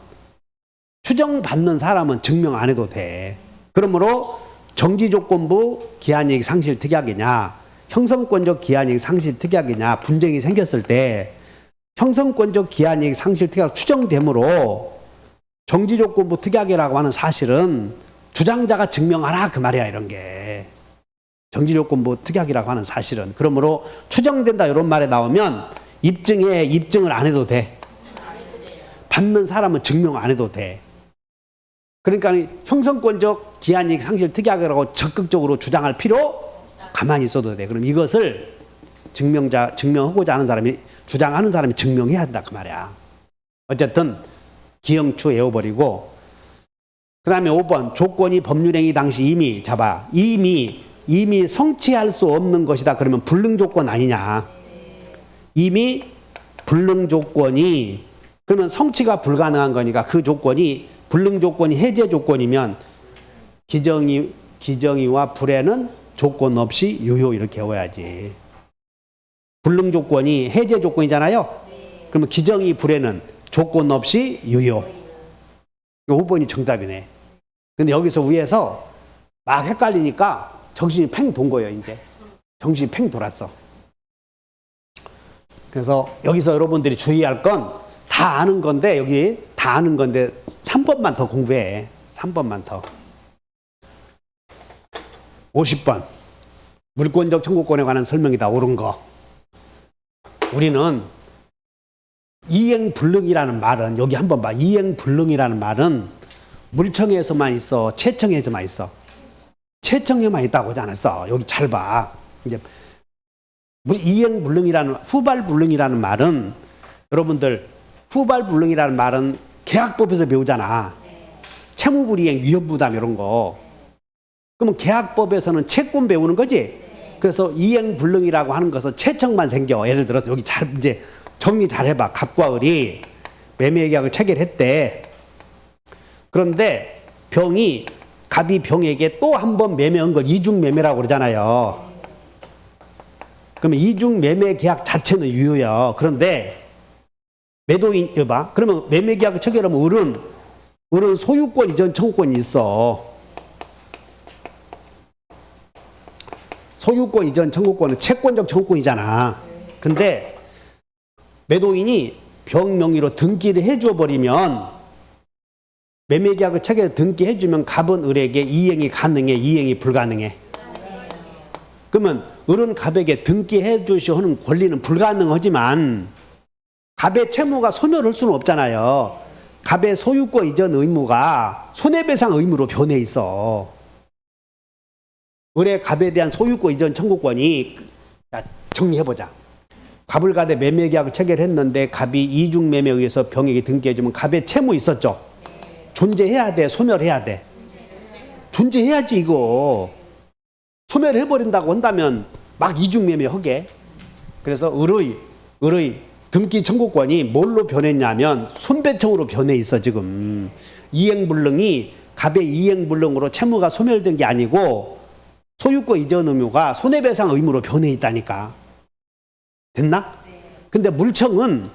추정받는 사람은 증명 안 해도 돼. 그러므로 정지조건부 기한이익 상실 특약이냐 형성권적 기한이익 상실 특약이냐 분쟁이 생겼을 때 형성권적 기한이익 상실 특약 추정되므로 정지조건부 특약이라고 하는 사실은 주장자가 증명하라 그 말이야. 이런 게 정지조건부 특약이라고 하는 사실은. 그러므로 추정된다 이런 말에 나오면 입증을 안 해도 돼. 받는 사람은 증명 안 해도 돼. 그러니까 형성권적 기한이익 상실 특약이라고 적극적으로 주장할 필요 가만히 있어도 돼. 그럼 이것을 증명하고자 하는 사람이, 주장하는 사람이 증명해야 한다 그 말이야. 어쨌든 기형추 외워버리고, 그 다음에 5번 조건이 법률행위 당시 이미 성취할 수 없는 것이다. 그러면 불능조건 아니냐. 이미 불능조건이, 그러면 성취가 불가능한 거니까 그 조건이, 불능조건이 해제 조건이면 기정이와 불해는 조건 없이 유효 이렇게 외워야지. 불능조건이 해제 조건이잖아요. 그러면 기정이 불해는 조건 없이 유효. 5번이 정답이네. 근데 여기서 위에서 막 헷갈리니까 정신이 팽 돈 거예요. 이제 정신이 팽 돌았어. 그래서 여기서 여러분들이 주의할 건 다 아는 건데, 여기 다 아는 건데 3번만 더 공부해. 3번만 더. 50번 물권적 청구권에 관한 설명이다. 옳은 거. 우리는 이행불능이라는 말은, 여기 한번 봐. 이행불능이라는 말은 물청에서만 있어, 채청에서만 있어? 채청에만 있다고 하지 않았어. 여기 잘 봐. 이제 이행불능이라는, 후발불능이라는 말은, 여러분들 후발불능이라는 말은 계약법에서 배우잖아. 채무불이행, 위험부담 이런 거. 그러면 계약법에서는 채권 배우는 거지. 그래서 이행불능이라고 하는 것은 채청만 생겨. 예를 들어서 여기 잘 이제 정리 잘 해봐. 갑과 을이 매매계약을 체결했대. 그런데 갑이 병에게 또 한 번 매매한 걸 이중매매라고 그러잖아요. 그러면 이중매매계약 자체는 유효야. 그런데 매도인, 여봐. 그러면 매매계약을 체결하면 을은 소유권 이전 청구권이 있어. 소유권 이전 청구권은 채권적 청구권이잖아. 근데 매도인이 병 명의로 등기를 해줘 버리면, 매매계약을 체결 등기해주면 갑은 을에게 이행이 가능해, 이행이 불가능해? 그러면 을은 갑에게 등기해 주시는 권리는 불가능하지만 갑의 채무가 소멸할 수는 없잖아요. 갑의 소유권 이전 의무가 손해배상 의무로 변해 있어. 을의 갑에 대한 소유권 이전 청구권이, 정리해보자. 갑을 가대 매매계약을 체결했는데 갑이 이중매매에 의해서 병에게 등기해주면 갑의 채무 있었죠? 존재해야 돼, 소멸해야 돼? 존재해야지. 이거 소멸해버린다고 한다면 막 이중매매 하게. 그래서 을의 등기 청구권이 뭘로 변했냐면 손배청으로 변해 있어. 지금 이행불능이 갑의 이행불능으로 채무가 소멸된 게 아니고 소유권 이전 의무가 손해배상 의무로 변해 있다니까. 됐나? 근데 물청은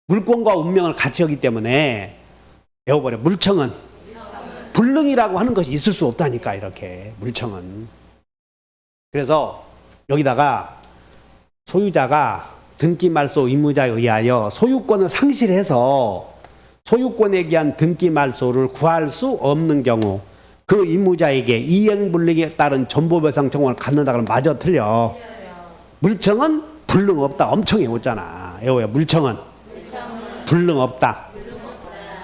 물권과 운명을 같이 하기 때문에 배워버려. 물청은 불능이라고 하는 것이 있을 수 없다니까. 이렇게 물청은. 그래서 여기다가 소유자가 등기 말소 의무자에 의하여 소유권을 상실해서 소유권에 대한 등기 말소를 구할 수 없는 경우 그 임무자에게 이행불능에 따른 전보배상 청구를 갖는다 그러면 맞아, 틀려? 물청은 불능 없다. 엄청 외웠잖아. 외워요. 물청은 불능 없다.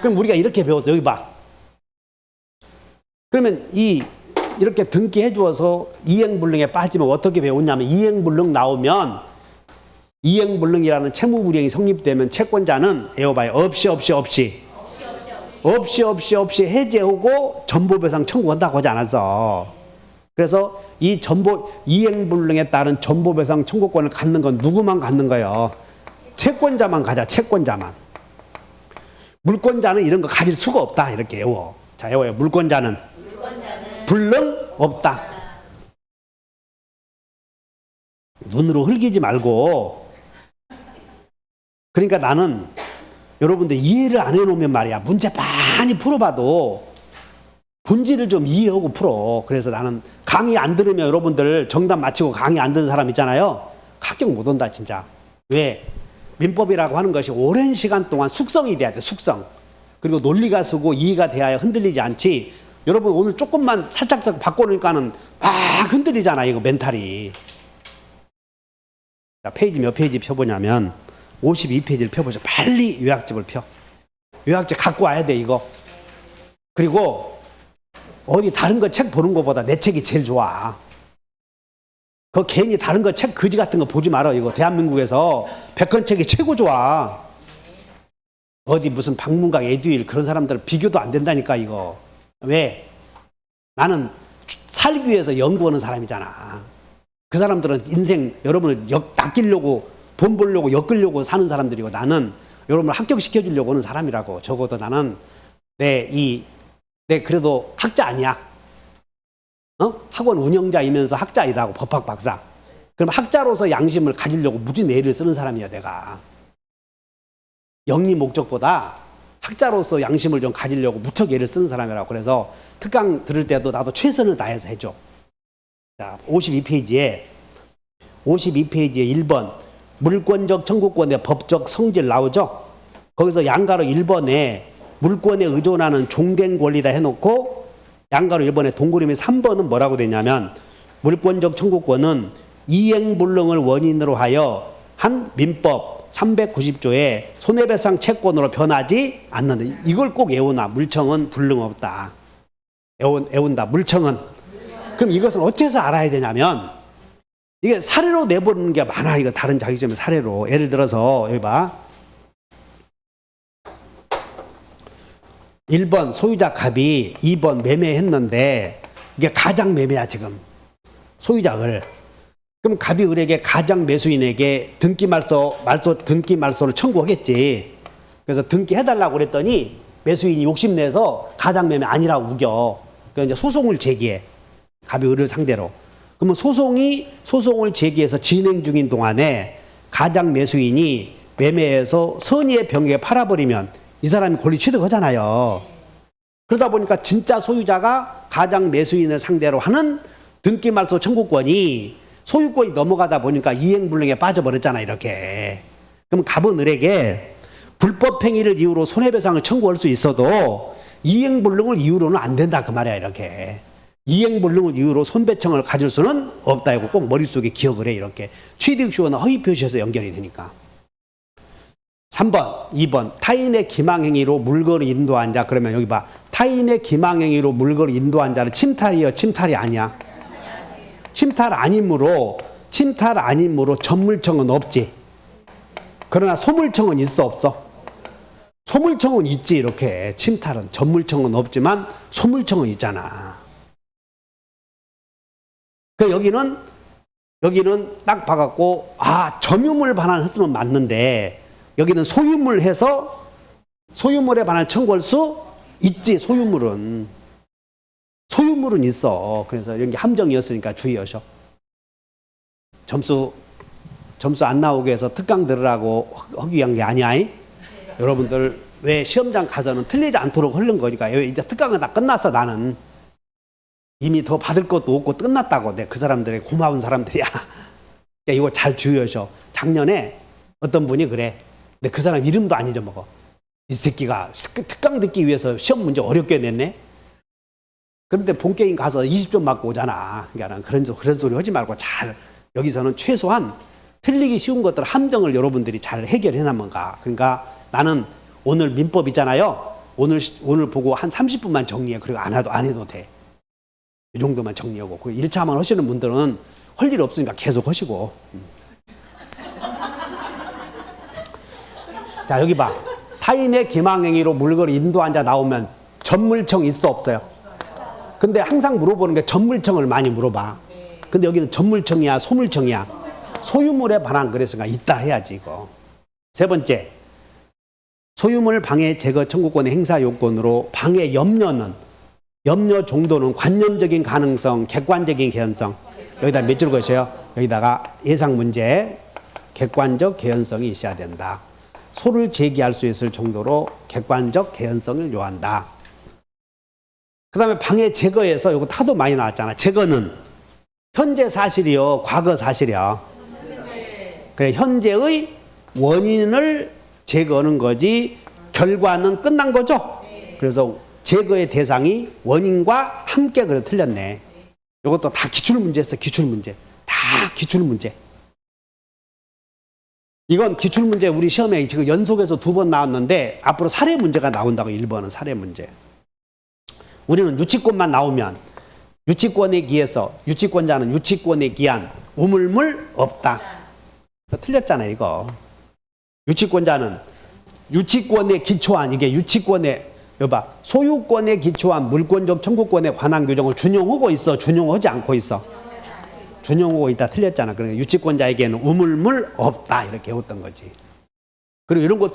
그럼 우리가 이렇게 배웠어. 여기 봐. 그러면 이렇게 등기해 주어서 이행불능에 빠지면 어떻게 배웠냐면, 이행불능 나오면, 이행불능이라는 채무불이행이 성립되면 채권자는, 외워봐요. 없이 해제하고 전보배상 청구한다고 하지 않았어. 그래서 이행불능에 따른 전보배상 청구권을 갖는 건 누구만 갖는 거예요? 채권자만 가자. 채권자만. 물권자는 이런 거 가질 수가 없다. 이렇게 외워. 자, 외워요. 물권자는 불능 없다. 눈으로 흘기지 말고. 그러니까 나는 여러분들 이해를 안 해놓으면 말이야, 문제 많이 풀어봐도 본질을 좀 이해하고 풀어. 그래서 나는 강의 안 들으면 여러분들 정답 맞히고 강의 안 듣는 사람 있잖아요. 합격 못 온다 진짜. 왜? 민법이라고 하는 것이 오랜 시간 동안 숙성이 돼야 돼. 숙성. 그리고 논리가 서고 이해가 돼야 흔들리지 않지. 여러분 오늘 조금만 살짝 바꿔놓으니까는 막 흔들리잖아 이거 멘탈이. 자, 페이지 몇 페이지 펴보냐면 52페이지를 펴보죠. 빨리 요약집을 펴. 요약집 갖고 와야 돼 이거. 그리고 어디 다른 거 책 보는 것보다 내 책이 제일 좋아. 그 괜히 다른 거 책 거지 같은 거 보지 말아. 이거 대한민국에서 100권 책이 최고 좋아. 어디 무슨 박문각 에듀윌 그런 사람들 비교도 안 된다니까 이거. 왜? 나는 살기 위해서 연구하는 사람이잖아. 그 사람들은 인생 여러분을 낚이려고 돈 벌려고 엮으려고 사는 사람들이고 나는 여러분을 합격시켜 주려고 하는 사람이라고. 적어도 나는 내 그래도 학자 아니야. 학원 운영자이면서 학자이다고. 법학 박사. 그럼 학자로서 양심을 가지려고 무지 애를 쓰는 사람이야 내가. 영리 목적보다 학자로서 양심을 좀 가지려고 무척 애를 쓰는 사람이라고. 그래서 특강 들을 때도 나도 최선을 다해서 해줘. 자, 52페이지에 1번 물권적 청구권의 법적 성질 나오죠. 거기서 양가로 1번에 물권에 의존하는 종된 권리다 해놓고 양가로 1번에 동그라미 3번은 뭐라고 되냐면 물권적 청구권은 이행불능을 원인으로 하여 한 민법 390조의 손해배상 채권으로 변하지 않는다. 이걸 꼭 외우나. 물청은 불능 없다. 외운다. 물청은. 그럼 이것은 어째서 알아야 되냐면 이게 사례로 내보는 게 많아. 이거 다른 자격증의 사례로. 예를 들어서 여기 봐. 1번 소유자 갑이 2번 매매했는데 이게 가장 매매야 지금. 소유자 을. 그럼 갑이 을에게 가장 매수인에게 등기 말소를 청구하겠지. 그래서 등기해달라고 그랬더니 매수인이 욕심내서 가장 매매 아니라고 우겨. 그래서 이제 소송을 제기해. 갑이 을을 상대로. 그러면 소송을 제기해서 진행 중인 동안에 가장 매수인이 매매해서 선의의 병에게 팔아버리면 이 사람이 권리 취득하잖아요. 그러다 보니까 진짜 소유자가 가장 매수인을 상대로 하는 등기 말소 청구권이 소유권이 넘어가다 보니까 이행불능에 빠져버렸잖아 이렇게. 그럼 갑은 을에게 불법 행위를 이유로 손해배상을 청구할 수 있어도 이행불능을 이유로는 안 된다 그 말이야 이렇게. 이행불능을 이유로 손배청을 가질 수는 없다. 이거 꼭 머릿속에 기억을 해 이렇게. 취득시효나 허위표시에서 연결이 되니까. 3번, 2번 타인의 기망행위로 물건을 인도한 자. 그러면 여기 봐. 타인의 기망행위로 물건을 인도한 자는 침탈이요 침탈이 아니야? 침탈 아니므로 전물청은 없지. 그러나 소물청은 있어 없어? 소물청은 있지 이렇게. 침탈은. 전물청은 없지만 소물청은 있잖아. 그 여기는 딱 봐갖고 점유물 반환했으면 맞는데 여기는 소유물 해서 소유물에 반환 청구할 수 있지. 소유물은 있어. 그래서 여기 함정이었으니까 주의하셔. 점수 안 나오게 해서 특강 들으라고 하기 위한 게 아니야. 여러분들 왜 시험장 가서는 틀리지 않도록 하는 거니까. 이제 특강은 다 끝났어. 나는 이미 더 받을 것도 없고 끝났다고. 내 그 사람들의 고마운 사람들이야. 이거 잘 주의하셔. 작년에 어떤 분이 그래. 근데 그 사람 이름도 안 잊어먹어. 이 새끼가 특강 듣기 위해서 시험 문제 어렵게 냈네. 그런데 본게임 가서 20점 맞고 오잖아. 그러니까 그런 소리 하지 말고 잘 여기서는 최소한 틀리기 쉬운 것들 함정을 여러분들이 잘 해결해 놔만가. 그러니까 나는 오늘 민법 있잖아요. 오늘 보고 한 30분만 정리해. 그리고 안 해도 돼. 이 정도만 정리하고. 그 1차만 하시는 분들은 할 일 없으니까 계속 하시고. 자, 여기 봐. 타인의 기망행위로 물건을 인도한 자 나오면 전물청 있어 없어요? 근데 항상 물어보는 게 전물청을 많이 물어봐. 근데 여기는 전물청이야 소물청이야? 소유물에 반환. 그랬으니까 있다 해야지 이거. 세 번째, 소유물 방해 제거 청구권의 행사 요건으로 방해 염려 정도는 관념적인 가능성, 객관적인 개연성. 여기다 몇 줄 것이에요? 여기다가 예상 문제 객관적 개연성이 있어야 된다. 소를 제기할 수 있을 정도로 객관적 개연성을 요한다. 그 다음에 방해 제거해서 요거 타도 많이 나왔잖아. 제거는 현재 사실이요, 과거 사실이야. 그래, 현재의 원인을 제거하는 거지 결과는 끝난 거죠. 그래서 제거의 대상이 원인과 함께. 그래, 틀렸네. 이것도 다 기출문제였어. 기출문제. 다 기출문제. 이건 기출문제 우리 시험에 지금 연속해서 2번 나왔는데 앞으로 사례 문제가 나온다고. 1번은 사례 문제. 우리는 유치권만 나오면 유치권에 기해서 유치권자는 유치권에 기한 우물물 없다. 틀렸잖아요, 이거. 유치권자는 유치권에 기초한, 이게 유치권에, 여봐, 소유권에 기초한 물권적 청구권에 관한 규정을 준용하고 있어, 준용하지 않고 있어? 준용하고 있다. 틀렸잖아. 그러니까 유치권자에게는 우물물 없다, 이렇게 했던 거지. 그리고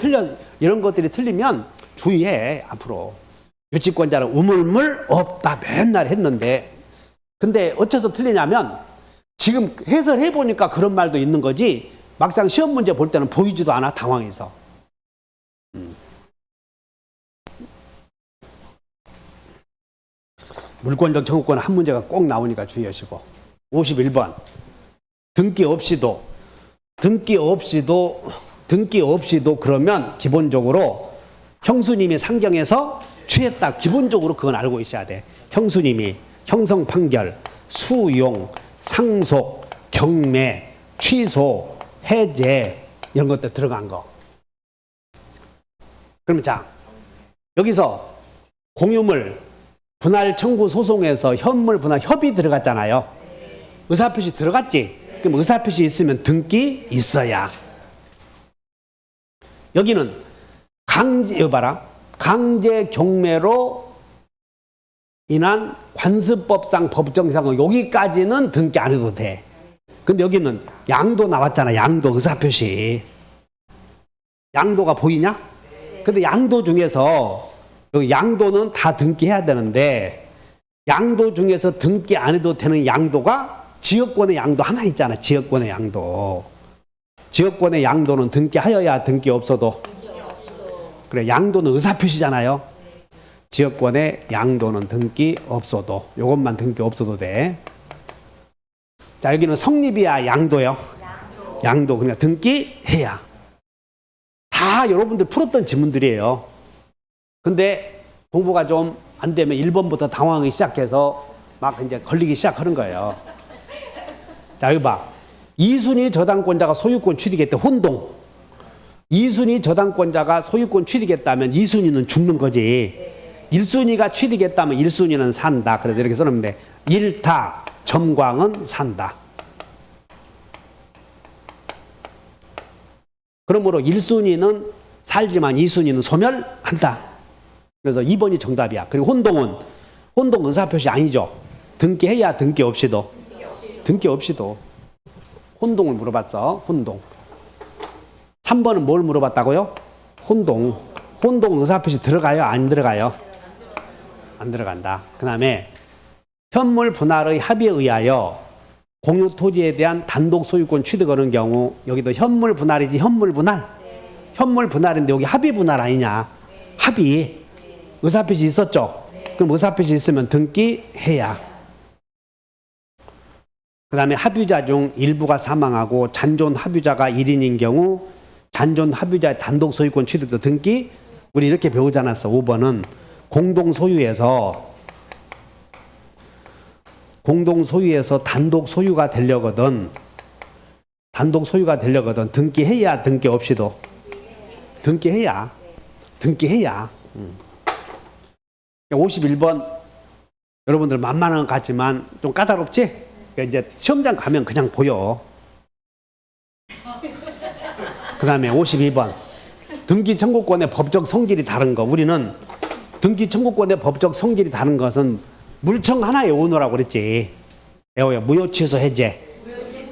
이런 것들이 틀리면 주의해. 앞으로 유치권자는 우물물 없다 맨날 했는데, 근데 어째서 틀리냐면 지금 해설해 보니까 그런 말도 있는 거지 막상 시험 문제 볼 때는 보이지도 않아, 당황해서. 물권적 청구권 한 문제가 꼭 나오니까 주의하시고. 51번. 등기 없이도 그러면 기본적으로 형수님이 상경해서 취했다. 기본적으로 그건 알고 있어야 돼. 형수님이 형성 판결, 수용, 상속, 경매, 취소, 해제 이런 것들 들어간 거. 그러면 자, 여기서 공유물 분할 청구 소송에서 현물 분할 협의 들어갔잖아요. 의사표시 들어갔지? 그럼 의사표시 있으면 등기 있어야. 여기는 여기 봐라. 강제 경매로 인한 관습법상 법정상 여기까지는 등기 안 해도 돼. 근데 여기는 양도 나왔잖아. 양도 의사표시. 양도가 보이냐? 근데 양도 중에서 여기 양도는 다 등기해야 되는데 양도 중에서 등기 안 해도 되는 양도가 지역권의 양도 하나 있잖아. 지역권의 양도. 지역권의 양도는 등기하여야 등기 없어도. 그래, 양도는 의사표시잖아요. 지역권의 양도는 등기 없어도. 요것만 등기 없어도 돼. 자, 여기는 성립이야, 양도요? 양도. 그러니까 등기해야. 다 여러분들 풀었던 지문들이에요. 근데 공부가 좀 안 되면 1번부터 당황하기 시작해서 막 이제 걸리기 시작하는 거예요. 자, 여기 봐. 2순위 저당권자가 소유권 취득했대. 혼동. 2순위 저당권자가 소유권 취득했다면 2순위는 죽는 거지. 1순위가 취득했다면 1순위는 산다. 그래서 이렇게 써놓으면 돼. 1타 점광은 산다. 그러므로 1순위는 살지만 2순위는 소멸한다. 그래서 2번이 정답이야. 그리고 혼동은 혼동 의사표시 아니죠. 등기해야 등기 없이도. 등기 없이도. 혼동을 물어봤어. 혼동. 3번은 뭘 물어봤다고요? 혼동. 혼동 의사표시 들어가요? 안 들어가요? 안 들어간다. 그 다음에 현물 분할의 합의에 의하여 공유 토지에 대한 단독 소유권 취득하는 경우, 여기도 현물 분할이지. 현물 분할? 현물 분할인데 여기 합의 분할 아니냐? 합의. 의사표시 있었죠? 그럼 의사표시 있으면 등기해야. 그 다음에 합유자 중 일부가 사망하고 잔존 합유자가 1인인 경우 잔존 합유자의 단독 소유권 취득도 등기. 우리 이렇게 배우지 않았어. 5번은 공동 소유에서 단독 소유가 되려거든. 단독 소유가 되려거든. 등기해야 등기 없이도. 등기해야. 51번 여러분들 만만한 것 같지만 좀 까다롭지? 그러니까 이제 시험장 가면 그냥 보여. 그 다음에 52번 등기 청구권의 법적 성질이 다른 거. 우리는 등기 청구권의 법적 성질이 다른 것은 물청 하나에 오너라고 그랬지. 무효 취소 해제.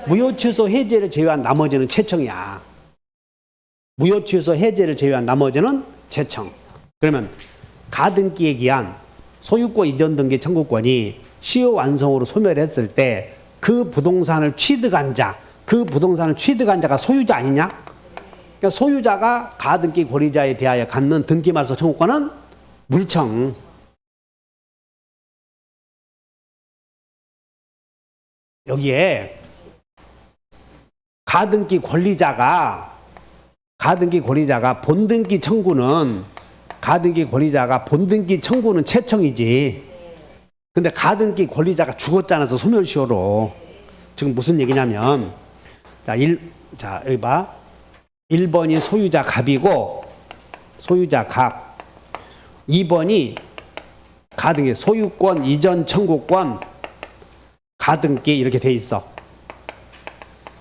무효 취소 해제를 제외한 나머지는 채청이야. 무효 취소 해제를 제외한 나머지는 채청. 그러면 가등기에 기한 소유권 이전 등기 청구권이 시효 완성으로 소멸했을 때 그 부동산을 취득한 자가 소유자 아니냐? 그러니까 소유자가 가등기 권리자에 대하여 갖는 등기 말소 청구권은 물청. 여기에 가등기 권리자가 본등기 청구는 채청이지. 근데 가등기 권리자가 죽었잖아, 소멸시효로. 지금 무슨 얘기냐면, 여기 봐. 1번이 소유자 갑이고, 소유자 갑. 2번이 가등기, 소유권 이전 청구권, 가등기 이렇게 돼 있어.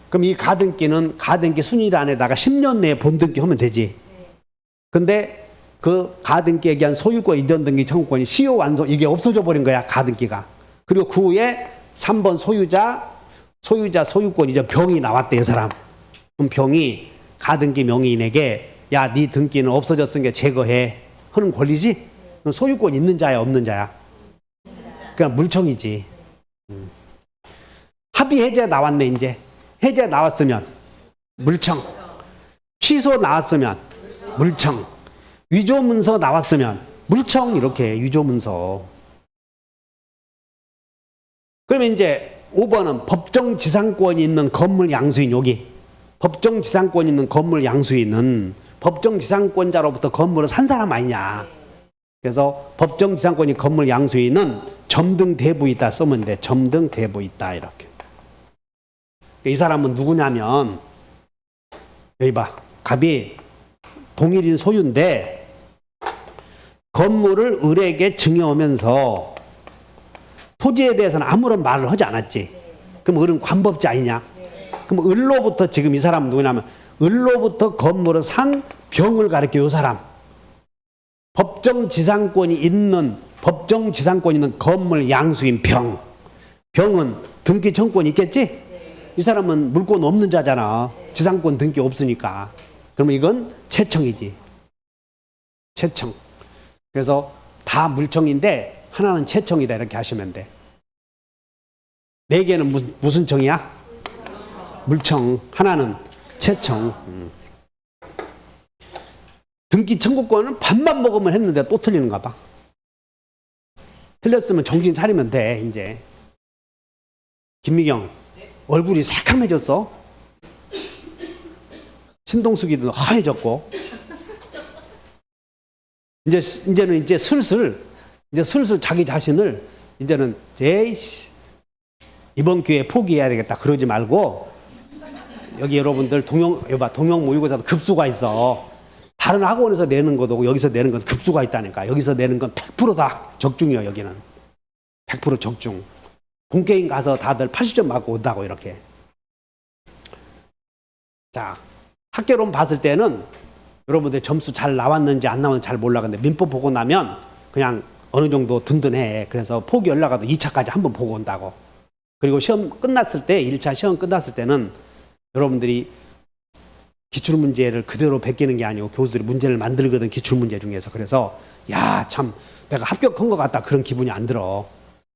그럼 이 가등기는 가등기 순위란에다가 10년 내에 본등기 하면 되지. 근데 그 가등기에 대한 소유권 이전 등기 청구권이 시효 완성, 이게 없어져 버린 거야, 가등기가. 그리고 그 후에 3번 소유권 이전 병이 나왔대, 이 사람. 그럼 병이 가등기 명의인에게 야, 네 등기는 없어졌으니까 제거해 하는 권리지? 소유권 있는 자야, 없는 자야? 그냥 물청이지. 합의 해제 나왔네, 이제. 해제 나왔으면 물청. 취소 나왔으면 물청. 위조 문서 나왔으면 물청. 이렇게 위조 문서. 그러면 이제 5번은 법정 지상권이 있는 건물 양수인, 여기 법정 지상권이 있는 건물 양수인은 법정 지상권자로부터 건물을 산 사람 아니냐. 그래서 법정 지상권이 건물 양수인은 점등 대부 있다 쓰면 돼. 점등 대부 있다, 이렇게. 이 사람은 누구냐면, 여기 봐. 갑이 동일인 소유인데 건물을 을에게 증여하면서 토지에 대해서는 아무런 말을 하지 않았지. 그럼 을은 관법자 아니냐? 그럼 을로부터, 지금 이 사람은 누구냐면 을로부터 건물을 산 병을 가리켜, 요 사람. 법정 지상권이 있는 건물 양수인 병. 병은 등기 청구권이 있겠지? 이 사람은 물권 없는 자잖아. 지상권 등기 없으니까. 그러면 이건 채청이지. 채청. 그래서 다 물청인데 하나는 채청이다, 이렇게 하시면 돼. 네 개는 무슨 청이야? 물청. 하나는 채청. 등기 청구권은 밥만 먹으면 했는데 또 틀리는가 봐. 틀렸으면 정신 차리면 돼, 이제. 김미경, 얼굴이 새카매졌어. 신동숙이도 하얘졌고. 이제는 슬슬 자기 자신을 이제는 이번 기회에 포기해야 되겠다, 그러지 말고, 여기 여러분들 동영 모의고사도 급수가 있어. 다른 학원에서 내는 것도 여기서 내는 건 급수가 있다니까. 여기서 내는 건 100%다 적중이요, 여기는. 100% 적중. 본게임 가서 다들 80점 맞고 온다고, 이렇게. 자, 학교론 봤을 때는 여러분들 점수 잘 나왔는지 안 나왔는지 잘 몰라. 근데 민법 보고 나면 그냥 어느 정도 든든해. 그래서 포기 연락와도 2차까지 한번 보고 온다고. 그리고 시험 끝났을 때, 1차 시험 끝났을 때는 여러분들이 기출문제를 그대로 베끼는 게 아니고 교수들이 문제를 만들거든, 기출문제 중에서. 그래서 야, 참 내가 합격한 것 같다, 그런 기분이 안 들어.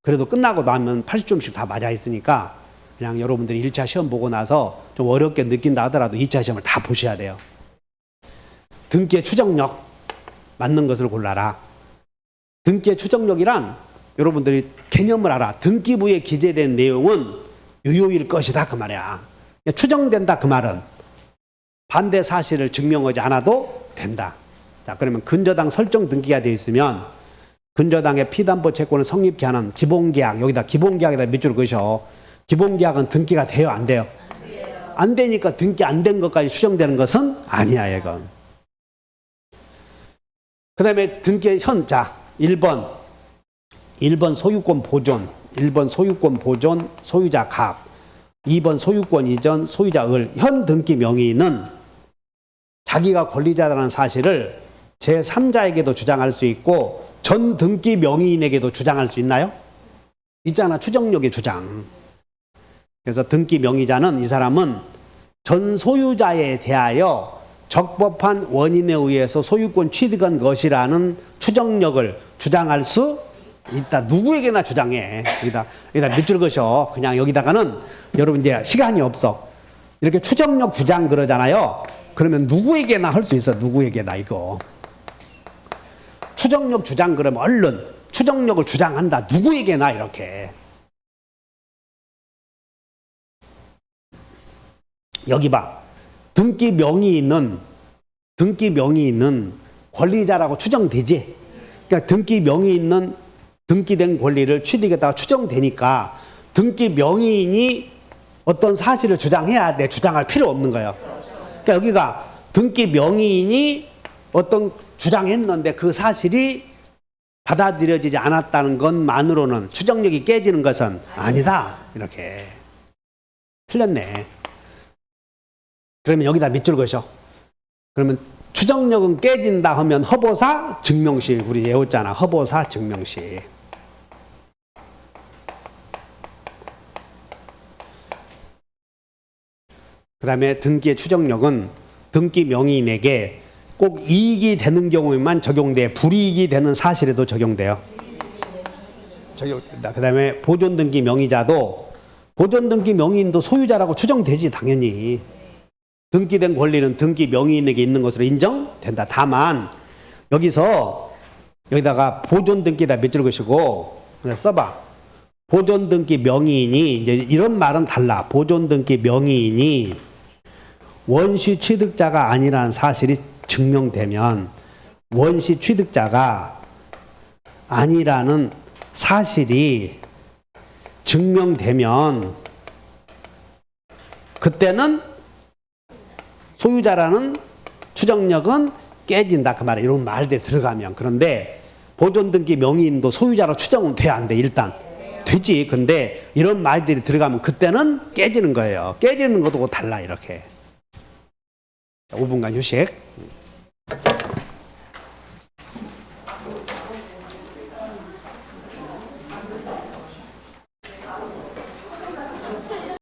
그래도 끝나고 나면 80점씩 다 맞아 있으니까 그냥 여러분들이 1차 시험 보고 나서 좀 어렵게 느낀다 하더라도 2차 시험을 다 보셔야 돼요. 등기의 추정력 맞는 것을 골라라. 등기의 추정력이란 여러분들이 개념을 알아. 등기부에 기재된 내용은 유효일 것이다, 그 말이야. 추정된다, 그 말은 반대 사실을 증명하지 않아도 된다. 자, 그러면 근저당 설정 등기가 되어 있으면 근저당의 피담보 채권을 성립케 하는 기본계약, 여기다 기본계약에다 밑줄을 그으셔. 기본계약은 등기가 돼요, 안 돼요? 안 되니까 등기 안 된 것까지 추정되는 것은 아니야, 이건. 그 다음에 등기의 자, 1번 소유권 보존, 1번 소유권 보존, 소유자 갑, 2번 소유권 이전, 소유자 을. 현 등기 명의인은 자기가 권리자라는 사실을 제3자에게도 주장할 수 있고 전 등기 명의인에게도 주장할 수 있나요? 있잖아, 추정력의 주장. 그래서 등기 명의자는, 이 사람은 전 소유자에 대하여 적법한 원인에 의해서 소유권 취득한 것이라는 추정력을 주장할 수 있다. 누구에게나 주장해. 여기다 밑줄 그으셔. 그냥 여기다가는 여러분 이제 시간이 없어. 이렇게 추정력 주장 그러잖아요. 그러면 누구에게나 할 수 있어. 누구에게나 이거. 추정력 주장 그러면 얼른 추정력을 주장한다. 누구에게나 이렇게. 여기 봐. 등기 명의 있는 권리자라고 추정되지. 그러니까 등기 명의 있는 등기된 권리를 취득했다가 추정되니까 등기 명의인이 어떤 사실을 주장해야 돼. 주장할 필요 없는 거예요. 그러니까 여기가 등기 명의인이 어떤 주장했는데 그 사실이 받아들여지지 않았다는 것만으로는 추정력이 깨지는 것은 아니다. 이렇게. 틀렸네. 그러면 여기다 밑줄 그으셔. 그러면 추정력은 깨진다 하면 허보사 증명시. 우리 외웠잖아. 허보사 증명시. 그 다음에 등기의 추정력은 등기 명의인에게 꼭 이익이 되는 경우에만 적용돼. 불이익이 되는 사실에도 적용돼요. 적용된다. 그 다음에 보존등기 명의자도 보존등기 명의인도 소유자라고 추정되지 당연히. 등기된 권리는 등기 명의인에게 있는 것으로 인정된다. 다만 여기다가 보존등기다 밑줄 그시고 그냥 써봐. 보존등기 명의인이 이제 이런 말은 달라. 보존등기 명의인이 원시 취득자가 아니라는 사실이 증명되면 원시 취득자가 아니라는 사실이 증명되면 그때는 소유자라는 추정력은 깨진다. 그 말에 이런 말들 들어가면. 그런데 보존등기 명의인도 소유자로 추정은 돼, 안 돼? 일단 되지. 근데 이런 말들이 들어가면 그때는 깨지는 거예요. 깨지는 것도 달라 이렇게. 5분간 휴식.